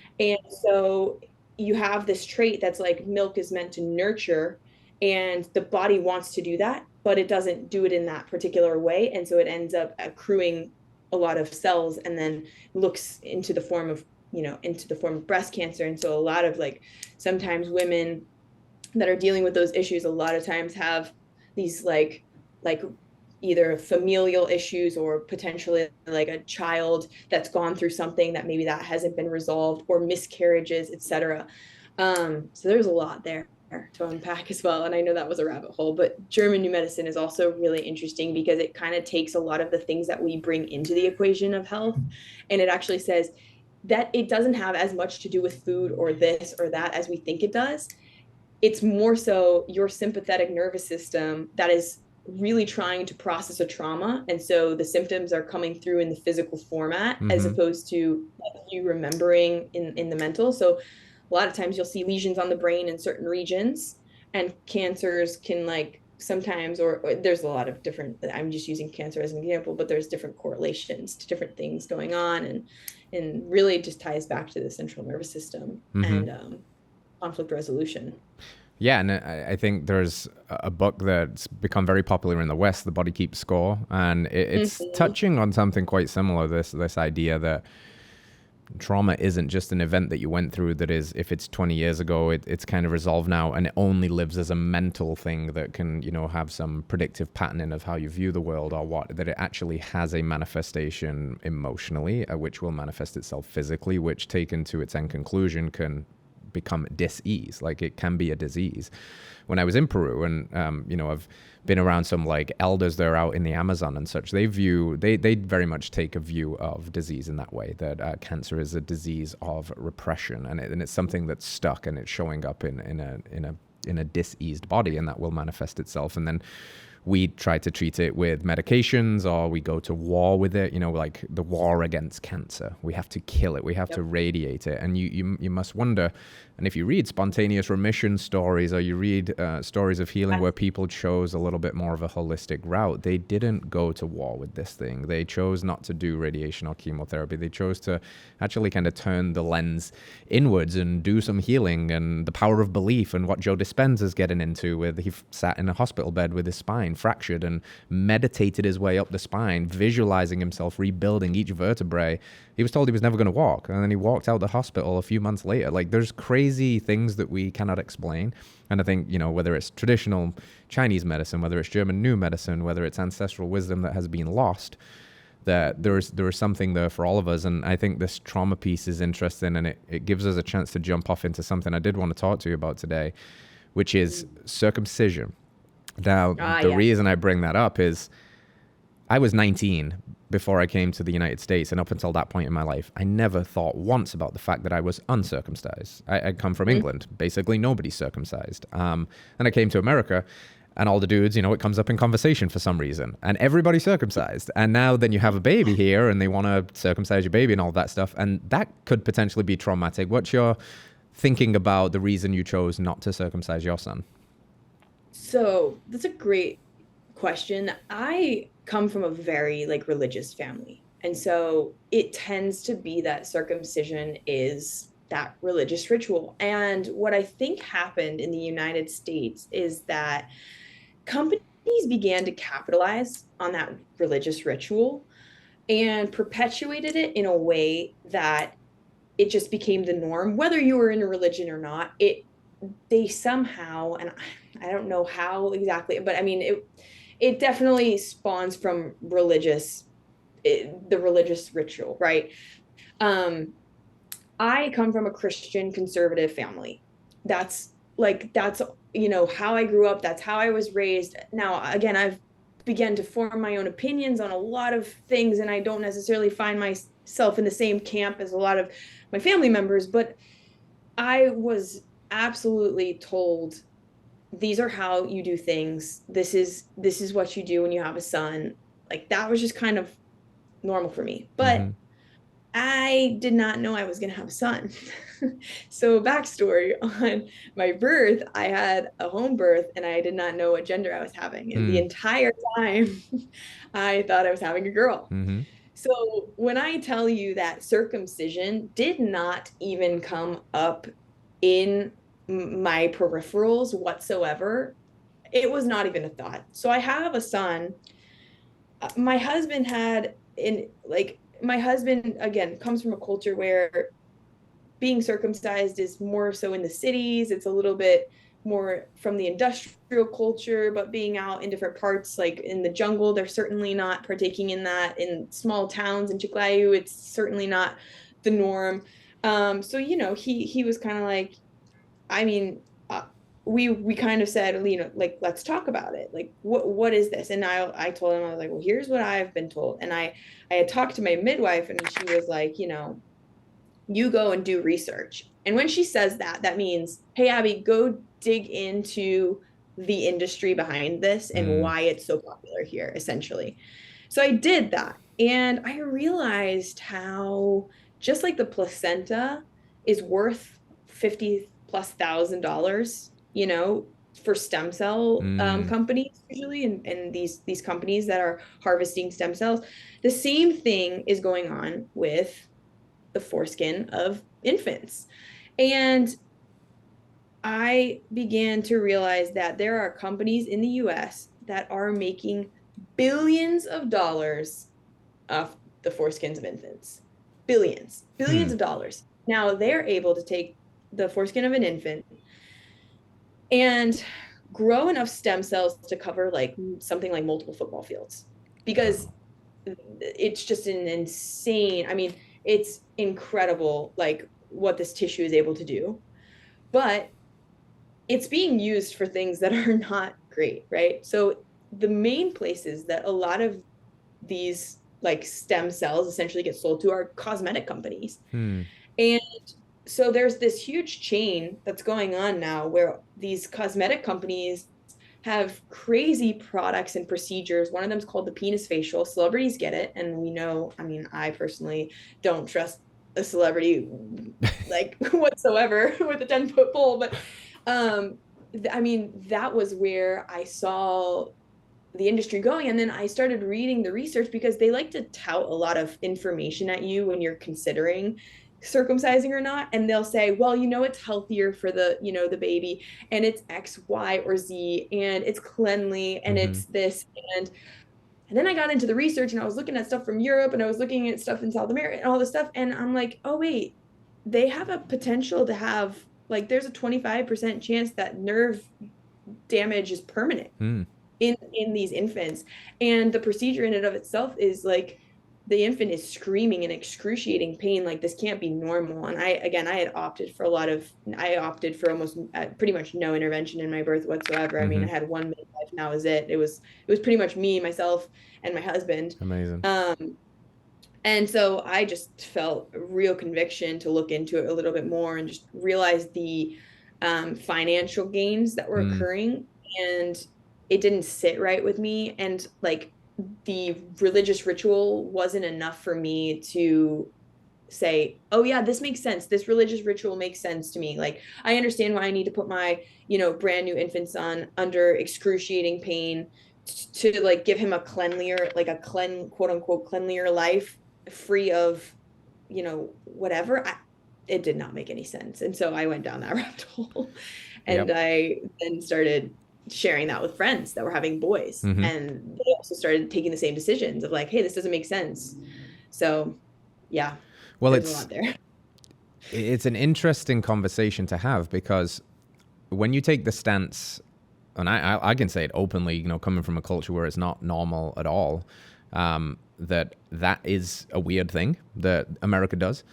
so you have this trait that's like, milk is meant to nurture, and the body wants to do that, but it doesn't do it in that particular way. And so it ends up accruing a lot of cells, and then looks into the form of breast cancer. And so a lot of, like, sometimes women that are dealing with those issues a lot of times have these like either familial issues, or potentially like a child that's gone through something that maybe that hasn't been resolved, or miscarriages, etc. So there's a lot there to unpack as well. And I know that was a rabbit hole, but German New Medicine is also really interesting because it kind of takes a lot of the things that we bring into the equation of health, and it actually says that it doesn't have as much to do with food or this or that as we think it does. It's more so your sympathetic nervous system that is really trying to process a trauma. And so the symptoms are coming through in the physical format, as opposed to you remembering in the mental. So a lot of times you'll see lesions on the brain in certain regions, and cancers can, like, sometimes, or there's a lot of different, I'm just using cancer as an example, but there's different correlations to different things going on, and really just ties back to the central nervous system and conflict resolution. Yeah, and I think there's a book that's become very popular in the West, The Body Keeps Score, and it's touching on something quite similar, this idea that trauma isn't just an event that you went through that is, if it's 20 years ago, it's kind of resolved now, and it only lives as a mental thing that can, have some predictive patterning of how you view the world or what, that it actually has a manifestation emotionally, which will manifest itself physically, which, taken to its end conclusion, can become dis-ease. Like, it can be a disease. When I was in Peru, and I've been around some like elders that are out in the Amazon and such, they very much take a view of disease in that way, that cancer is a disease of repression, and it's something that's stuck, and it's showing up in a dis-eased body, and that will manifest itself. And then we try to treat it with medications, or we go to war with it, like the war against cancer. We have to kill it. We have to radiate it. And you must wonder, and if you read spontaneous remission stories, or you read stories of healing where people chose a little bit more of a holistic route, they didn't go to war with this thing. They chose not to do radiation or chemotherapy. They chose to actually kind of turn the lens inwards and do some healing, and the power of belief, and what Joe Dispenza's getting into, with he sat in a hospital bed with his spine fractured and meditated his way up the spine, visualizing himself rebuilding each vertebrae. He was told he was never going to walk, and then he walked out the hospital a few months later. Like, there's crazy things that we cannot explain. And I think, whether it's traditional Chinese medicine, whether it's German new medicine, whether it's ancestral wisdom that has been lost, that there is something there for all of us. And I think this trauma piece is interesting, and it gives us a chance to jump off into something I did want to talk to you about today, which is circumcision. Now, the reason I bring that up is I was 19 before I came to the United States, and up until that point in my life, I never thought once about the fact that I was uncircumcised. I come from England. Basically, nobody's circumcised. And I came to America, and all the dudes, it comes up in conversation for some reason, and everybody's circumcised. And now then you have a baby here, and they want to circumcise your baby and all that stuff, and that could potentially be traumatic. What's your thinking about the reason you chose not to circumcise your son? So that's a great question. I come from a very religious family. And so it tends to be that circumcision is that religious ritual. And what I think happened in the United States is that companies began to capitalize on that religious ritual and perpetuated it in a way that it just became the norm, whether you were in a religion or not. They somehow, and I don't know how exactly, but I mean, it definitely spawns from the religious ritual, right? I come from a Christian conservative family. That's how I grew up. That's how I was raised. Now, again, I've begun to form my own opinions on a lot of things, and I don't necessarily find myself in the same camp as a lot of my family members, but I was absolutely told, these are how you do things. This is what you do when you have a son. Like, that was just kind of normal for me. But I did not know I was going to have a son. So backstory on my birth, I had a home birth and I did not know what gender I was having. And the entire time I thought I was having a girl. So when I tell you that circumcision did not even come up in my peripherals whatsoever, it was not even a thought. So I have a son. My husband again comes from a culture where being circumcised is more so in the cities. It's a little bit more from the industrial culture, but being out in different parts, like in the jungle, they're certainly not partaking in that. In small towns in Chiclayo, it's certainly not the norm. So, he was kind of like, I mean, we kind of said, let's talk about it. Like, what is this? And I told him, I was like, well, here's what I've been told. And I had talked to my midwife, and she was like, you go and do research. And when she says that, that means, hey, Abby, go dig into the industry behind this and why it's so popular here, essentially. So I did that. And I realized how just like the placenta is worth $50,000+, for stem cell companies usually, and these companies that are harvesting stem cells, the same thing is going on with the foreskin of infants. And I began to realize that there are companies in the US that are making billions of dollars off the foreskins of infants. Billions of dollars. Now they're able to take the foreskin of an infant and grow enough stem cells to cover something like multiple football fields, because it's just an insane, it's incredible, what this tissue is able to do, but it's being used for things that are not great, right? So the main places that a lot of these stem cells essentially get sold to are cosmetic companies. And so there's this huge chain that's going on now where these cosmetic companies have crazy products and procedures. One of them is called the penis facial. Celebrities get it. And we know, I personally don't trust a celebrity whatsoever with a 10-foot pole. But that was where I saw the industry going. And then I started reading the research, because they like to tout a lot of information at you when you're considering circumcising or not, and they'll say, well, it's healthier for the the baby, and it's X, Y, or Z, and it's cleanly, and Mm-hmm. it's this. And then I got into the research, and I was looking at stuff from Europe, and I was looking at stuff in South America and all this stuff, and I'm like, oh wait, they have a potential to have, like, there's a 25% chance that nerve damage is permanent Mm. in these infants. And the procedure in and of itself is like, the infant is screaming in excruciating pain, like this can't be normal. And I opted for almost pretty much no intervention in my birth whatsoever. I mean, Mm-hmm. I had one midwife, and that was it. It was pretty much me, myself, and my husband. Amazing. And so I just felt a real conviction to look into it a little bit more and just realize the financial gains that were Mm. occurring. And it didn't sit right with me. And like, the religious ritual wasn't enough for me to say, oh yeah, this makes sense. This religious ritual makes sense to me. Like, I understand why I need to put my, brand new infant son under excruciating pain to like give him a cleanlier, like a quote unquote cleanlier life, free of, whatever. It did not make any sense. And so I went down that rabbit hole, and Yep. I then started sharing that with friends that were having boys, Mm-hmm. and they also started taking the same decisions of like, hey, this doesn't make sense. So yeah, Well, there's a lot there. it's an interesting conversation to have, because when you take the stance, and I can say it openly, coming from a culture where it's not normal at all, that is a weird thing that America does.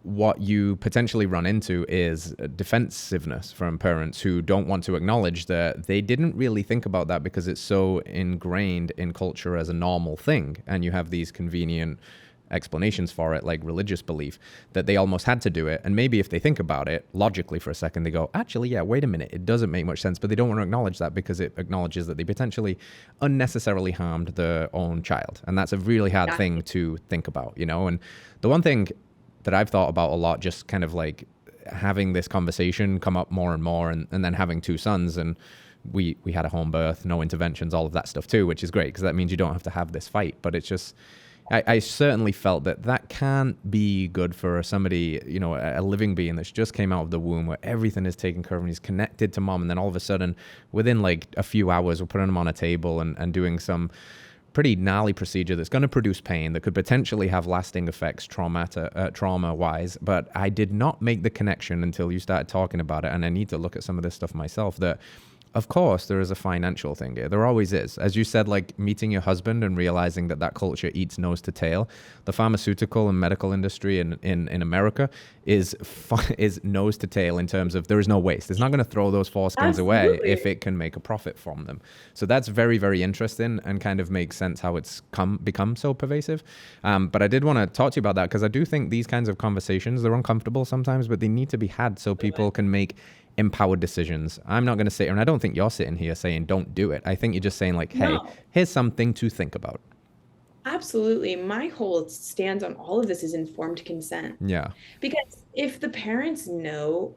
What you potentially run into is defensiveness from parents who don't want to acknowledge that they didn't really think about that because it's so ingrained in culture as a normal thing. And you have these convenient explanations for it, like religious belief, that they almost had to do it. And maybe if they think about it logically for a second, they go, actually, yeah, wait a minute, it doesn't make much sense. But they don't want to acknowledge that because it acknowledges that they potentially unnecessarily harmed their own child. And that's a really hard thing to think about, And the one thing that I've thought about a lot, just kind of like having this conversation come up more and more, and then having two sons, and we had a home birth, no interventions, all of that stuff too, which is great because that means you don't have to have this fight. But it's just, I certainly felt that can't be good for somebody, a living being that's just came out of the womb, where everything is taken care of and he's connected to mom. And then all of a sudden, within like a few hours, we're putting him on a table and doing some pretty gnarly procedure that's going to produce pain, that could potentially have lasting effects trauma-wise. But I did not make the connection until you started talking about it. And I need to look at some of this stuff myself, that of course there is a financial thing here. There always is. As you said, like meeting your husband and realizing that culture eats nose to tail. The pharmaceutical and medical industry in America is nose to tail in terms of there is no waste. It's not going to throw those foreskins away if it can make a profit from them. So that's very, very interesting, and kind of makes sense how it's become so pervasive. But I did want to talk to you about that, because I do think these kinds of conversations, they're uncomfortable sometimes, but they need to be had so people can make empowered decisions. I'm not going to sit here, and I don't think you're sitting here saying don't do it. I think you're just saying like, hey, here's something to think about. Absolutely. My whole stance on all of this is informed consent. Yeah. Because if the parents know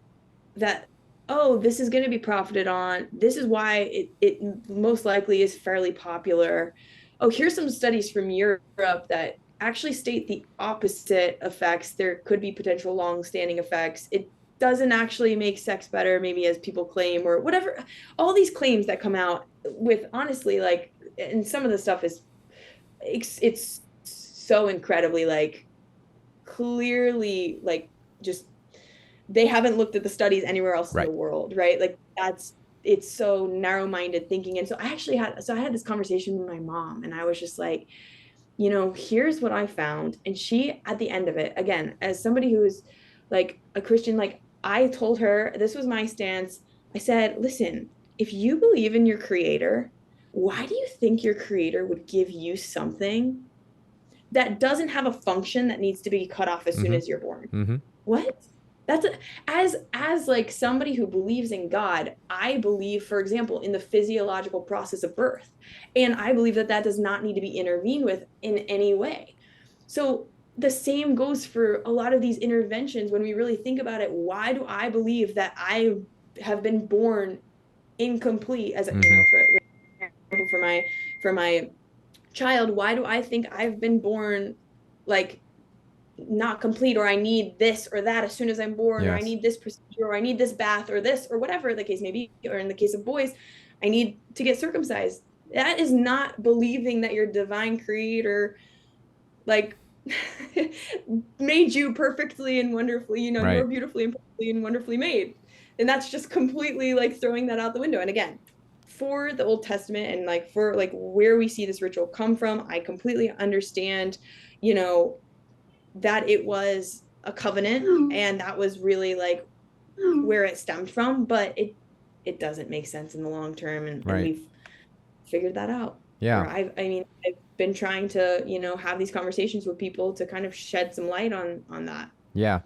that, oh, this is going to be profited on, this is why it most likely is fairly popular. Oh, here's some studies from Europe that actually state the opposite effects. There could be potential long-standing effects. It doesn't actually make sex better, maybe as people claim, or whatever. All these claims that come out with, honestly, like, and some of the stuff is, it's so incredibly like clearly like just they haven't looked at the studies anywhere else in the world, right? Like it's so narrow-minded thinking. And so I had this conversation with my mom, and I was just like, here's what I found. And she, at the end of it, again, as somebody who's like a Christian, like, I told her, this was my stance. I said, listen, if you believe in your creator, why do you think your creator would give you something that doesn't have a function that needs to be cut off as soon as you're born? What? As like somebody who believes in God, I believe, for example, in the physiological process of birth. And I believe that does not need to be intervened with in any way. So the same goes for a lot of these interventions. When we really think about it, why do I believe that I have been born incomplete as for my child? Why do I think I've been born like not complete, or I need this or that as soon as I'm born, or I Yes. need this procedure, or I need this bath, or this, or whatever the case may be. Or in the case of boys, I need to get circumcised. That is not believing that your divine creator like made you perfectly and wonderfully, you are Right. beautifully and perfectly and wonderfully made. And that's just completely like throwing that out the window. And again, for the Old Testament and like for like where we see this ritual come from, I completely understand, you know, that it was a covenant and that was really like where it stemmed from, but it doesn't make sense in the long term, and Right. we've figured that out. Yeah. Or I mean, I've been trying to, have these conversations with people to kind of shed some light on that. Yeah.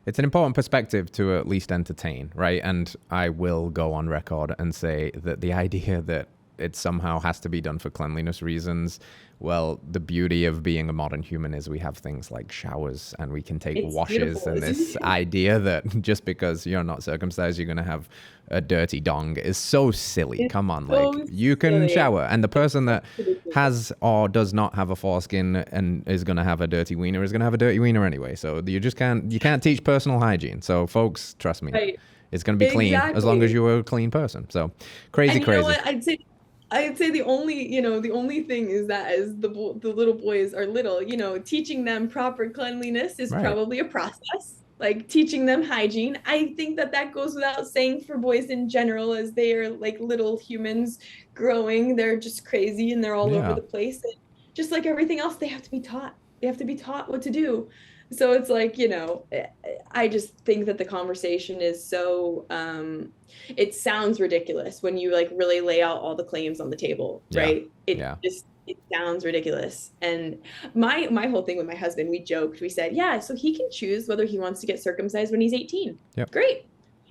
It's an important perspective to at least entertain, right? And I will go on record and say that the idea that it somehow has to be done for cleanliness reasons, well, the beauty of being a modern human is we have things like showers and we can take It's washes, and this idea that just because you're not circumcised, you're going to have a dirty dong is so silly. It's Come on, so like you can silly. shower, and the person that has or does not have a foreskin and is going to have a dirty wiener is going to have a dirty wiener anyway. So you can't teach personal hygiene. So folks, trust me, Right. it's going to be clean as long as you're a clean person. So crazy. And you know what? I'd say the only thing is that as the little boys are little, teaching them proper cleanliness is Right. probably a process. Like teaching them hygiene. I think that goes without saying for boys in general, as they are like little humans growing. They're just crazy and they're all over the place. And just like everything else, they have to be taught. They have to be taught what to do. So it's like, I just think that the conversation is so it sounds ridiculous when you like really lay out all the claims on the table, right? It sounds ridiculous. And my whole thing with my husband, we joked, we said, yeah, so he can choose whether he wants to get circumcised when he's 18. Yep. Great.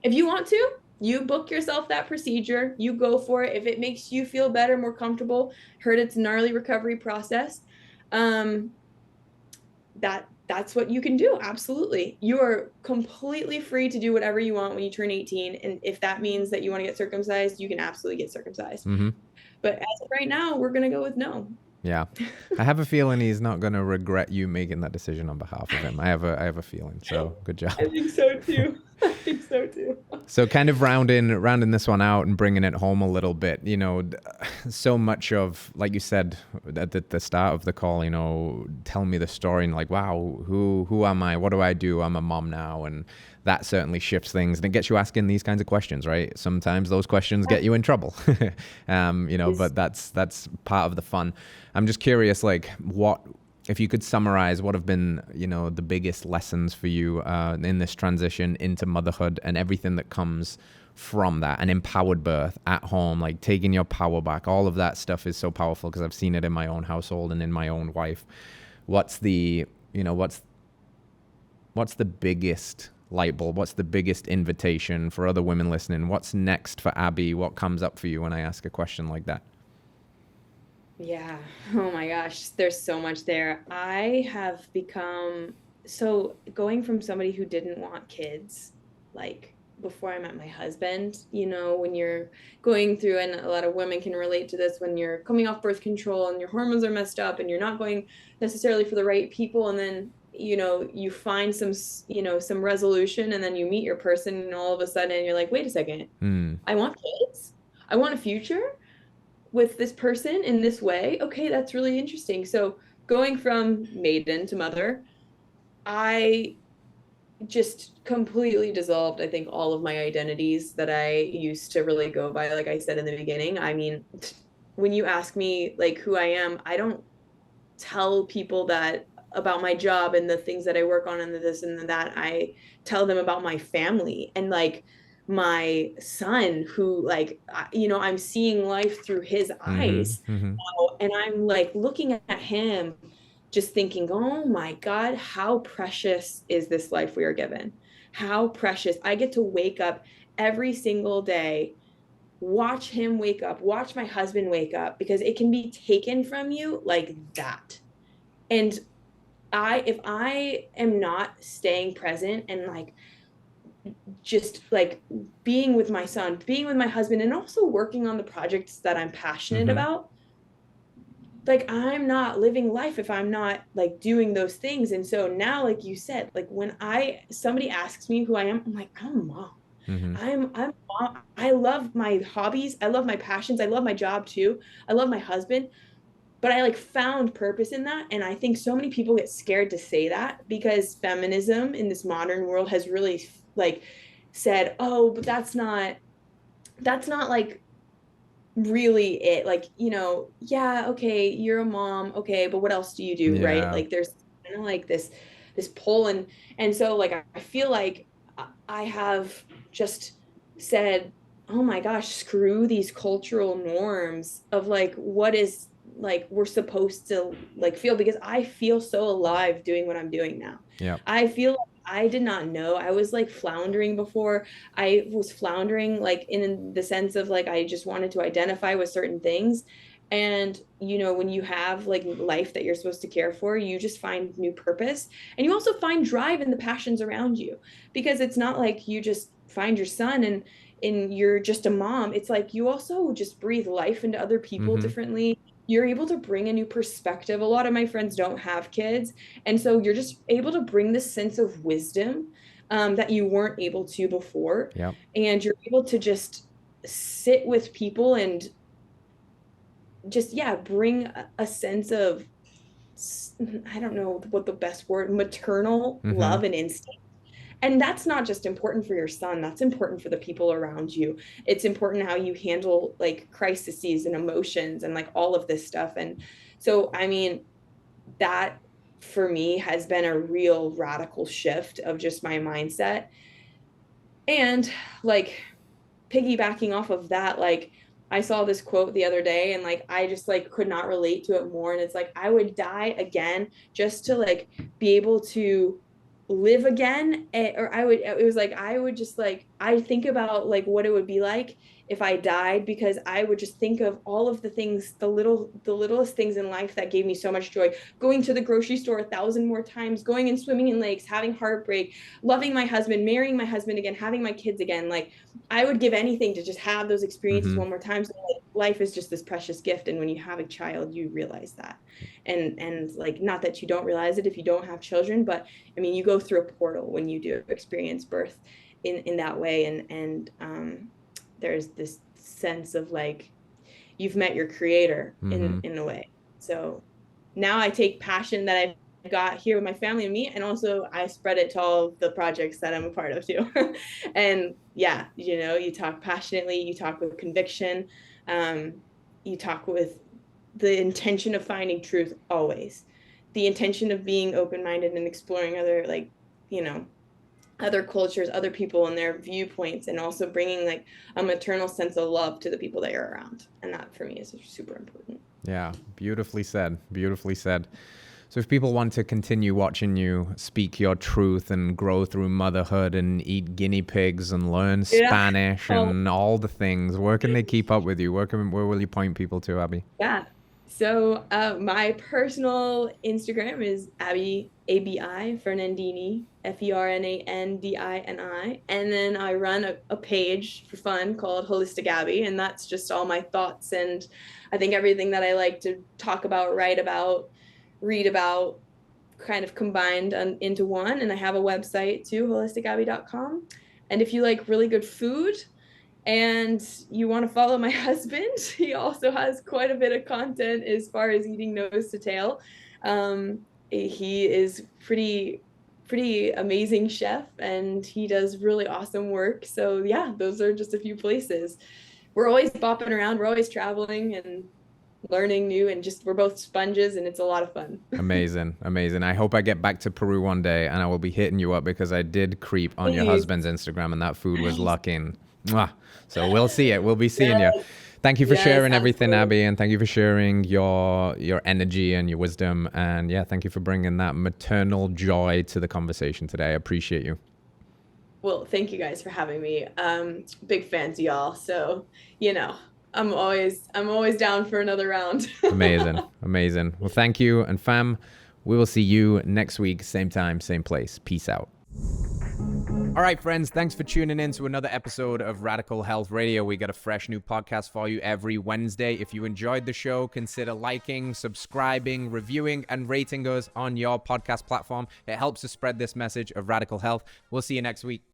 If you want to, you book yourself that procedure, you go for it. If it makes you feel better, more comfortable, heard it's a gnarly recovery process, that's what you can do. Absolutely. You are completely free to do whatever you want when you turn 18. And if that means that you want to get circumcised, you can absolutely get circumcised. Mm-hmm. But as of right now, we're going to go with no. Yeah. I have a feeling he's not going to regret you making that decision on behalf of him. I have a feeling. So good job. I think so too. So kind of rounding this one out and bringing it home a little bit, so much of, like you said at the start of the call, tell me the story and like, wow, who am I? What do I do? I'm a mom now. And that certainly shifts things and it gets you asking these kinds of questions, right? Sometimes those questions get you in trouble, but that's part of the fun. I'm just curious, like if you could summarize what have been, the biggest lessons for you in this transition into motherhood and everything that comes from that, an empowered birth at home, like taking your power back, all of that stuff is so powerful because I've seen it in my own household and in my own wife. What's the biggest light bulb? What's the biggest invitation for other women listening? What's next for Abi? What comes up for you when I ask a question like that? Yeah. Oh my gosh. There's so much there. I have become going from somebody who didn't want kids, like before I met my husband, when you're going through, and a lot of women can relate to this, when you're coming off birth control and your hormones are messed up and you're not going necessarily for the right people. And then, you find some resolution and then you meet your person and all of a sudden you're like, wait a second, I want kids. I want a future with this person in this way. Okay, that's really interesting. So going from maiden to mother, I just completely dissolved, I think, all of my identities that I used to really go by, like I said in the beginning. I mean, when you ask me like who I am, I don't tell people that about my job and the things that I work on and this and that. I tell them about my family and like my son who like, I'm seeing life through his eyes. Mm-hmm. And I'm like looking at him just thinking, oh my God, how precious is this life we are given? How precious. I get to wake up every single day, watch him wake up, watch my husband wake up, because it can be taken from you like that. And if I am not staying present and like just like being with my son, being with my husband, and also working on the projects that I'm passionate about, like I'm not living life if I'm not like doing those things. And so now, like you said, like when somebody asks me who I am, I'm like, I'm a mom. Mm-hmm. I'm mom. I love my hobbies. I love my passions. I love my job too. I love my husband, but I like found purpose in that. And I think so many people get scared to say that because feminism in this modern world has really like said, oh, but that's not like really it. Like, yeah, okay, you're a mom, okay, but what else do you do, right? Yeah. Like there's kind of like this pull. And so like I feel like I have just said, oh my gosh, screw these cultural norms of like what is like we're supposed to like feel, because I feel so alive doing what I'm doing now. Yeah. I feel like I did not know. I was like floundering before. I was floundering like in the sense of like I just wanted to identify with certain things. And when you have like life that you're supposed to care for, you just find new purpose, and you also find drive in the passions around you, because it's not like you just find your son and you're just a mom. It's like you also just breathe life into other people Mm-hmm. differently. You're able to bring a new perspective. A lot of my friends don't have kids, and so you're just able to bring this sense of wisdom that you weren't able to before. Yeah. And you're able to just sit with people and just, yeah, bring a sense of, I don't know what the best word, maternal Mm-hmm. love and instinct. And that's not just important for your son, that's important for the people around you. It's important how you handle like crises and emotions and like all of this stuff. And so, I mean, that for me has been a real radical shift of just my mindset. And like piggybacking off of that, like I saw this quote the other day and like I just like could not relate to it more. And it's like I would die again just to like be able to live again. Or it was like I would just like I think about like what it would be like if I died, because I would just think of all of the things, the littlest things in life that gave me so much joy. Going to the grocery store 1,000 more times, going and swimming in lakes, having heartbreak, loving my husband, marrying my husband again, having my kids again. Like I would give anything to just have those experiences Mm-hmm. one more time. So like, life is just this precious gift, and when you have a child, you realize that. And like, not that you don't realize it if you don't have children, but I mean, you go through a portal when you do experience birth in that way, and there's this sense of like you've met your creator Mm-hmm. in a way. So now I take passion that I've got here with my family and me, and also I spread it to all the projects that I'm a part of too. And yeah, you talk passionately, you talk with conviction, um, you talk with the intention of finding truth always, the intention of being open-minded and exploring other, like, you know other cultures, other people and their viewpoints, and also bringing like a maternal sense of love to the people that you're around. And that for me is super important. Yeah. Beautifully said. Beautifully said. So if people want to continue watching you speak your truth and grow through motherhood and eat guinea pigs and learn Yeah. Spanish Oh, and all the things, where can they keep up with you? Where will you point people to, Abi? yeah. So my personal Instagram is Abi Abi Fernandini, Fernandini, and then I run a page for fun called Holistic Abi, and that's just all my thoughts and I think everything that I like to talk about, write about, read about, kind of combined into one. And I have a website too, holisticabi.com. And if you like really good food and you want to follow my husband, he also has quite a bit of content as far as eating nose to tail. He is pretty amazing chef, and he does really awesome work. So yeah, those are just a few places. We're always bopping around, we're always traveling and learning new, and just we're both sponges, and it's a lot of fun. Amazing. Amazing. I hope I get back to Peru one day and I will be hitting you up because I did creep on your Please. husband's Instagram and that food was Nice. locking. Mwah. So we'll see it. We'll be seeing you. Yes, Thank you for yes, sharing everything, absolutely. Abi, and thank you for sharing your energy and your wisdom. And yeah, thank you for bringing that maternal joy to the conversation today. I appreciate you. Well, thank you guys for having me. Big fans of y'all. So, you know, I'm always down for another round. Amazing. Amazing. Well, thank you. And fam, we will see you next week, same time, same place. Peace out. All right, friends, thanks for tuning in to another episode of Radical Health Radio. We got a fresh new podcast for you every Wednesday. If you enjoyed the show, consider liking, subscribing, reviewing, and rating us on your podcast platform. It helps to spread this message of radical health. We'll see you next week.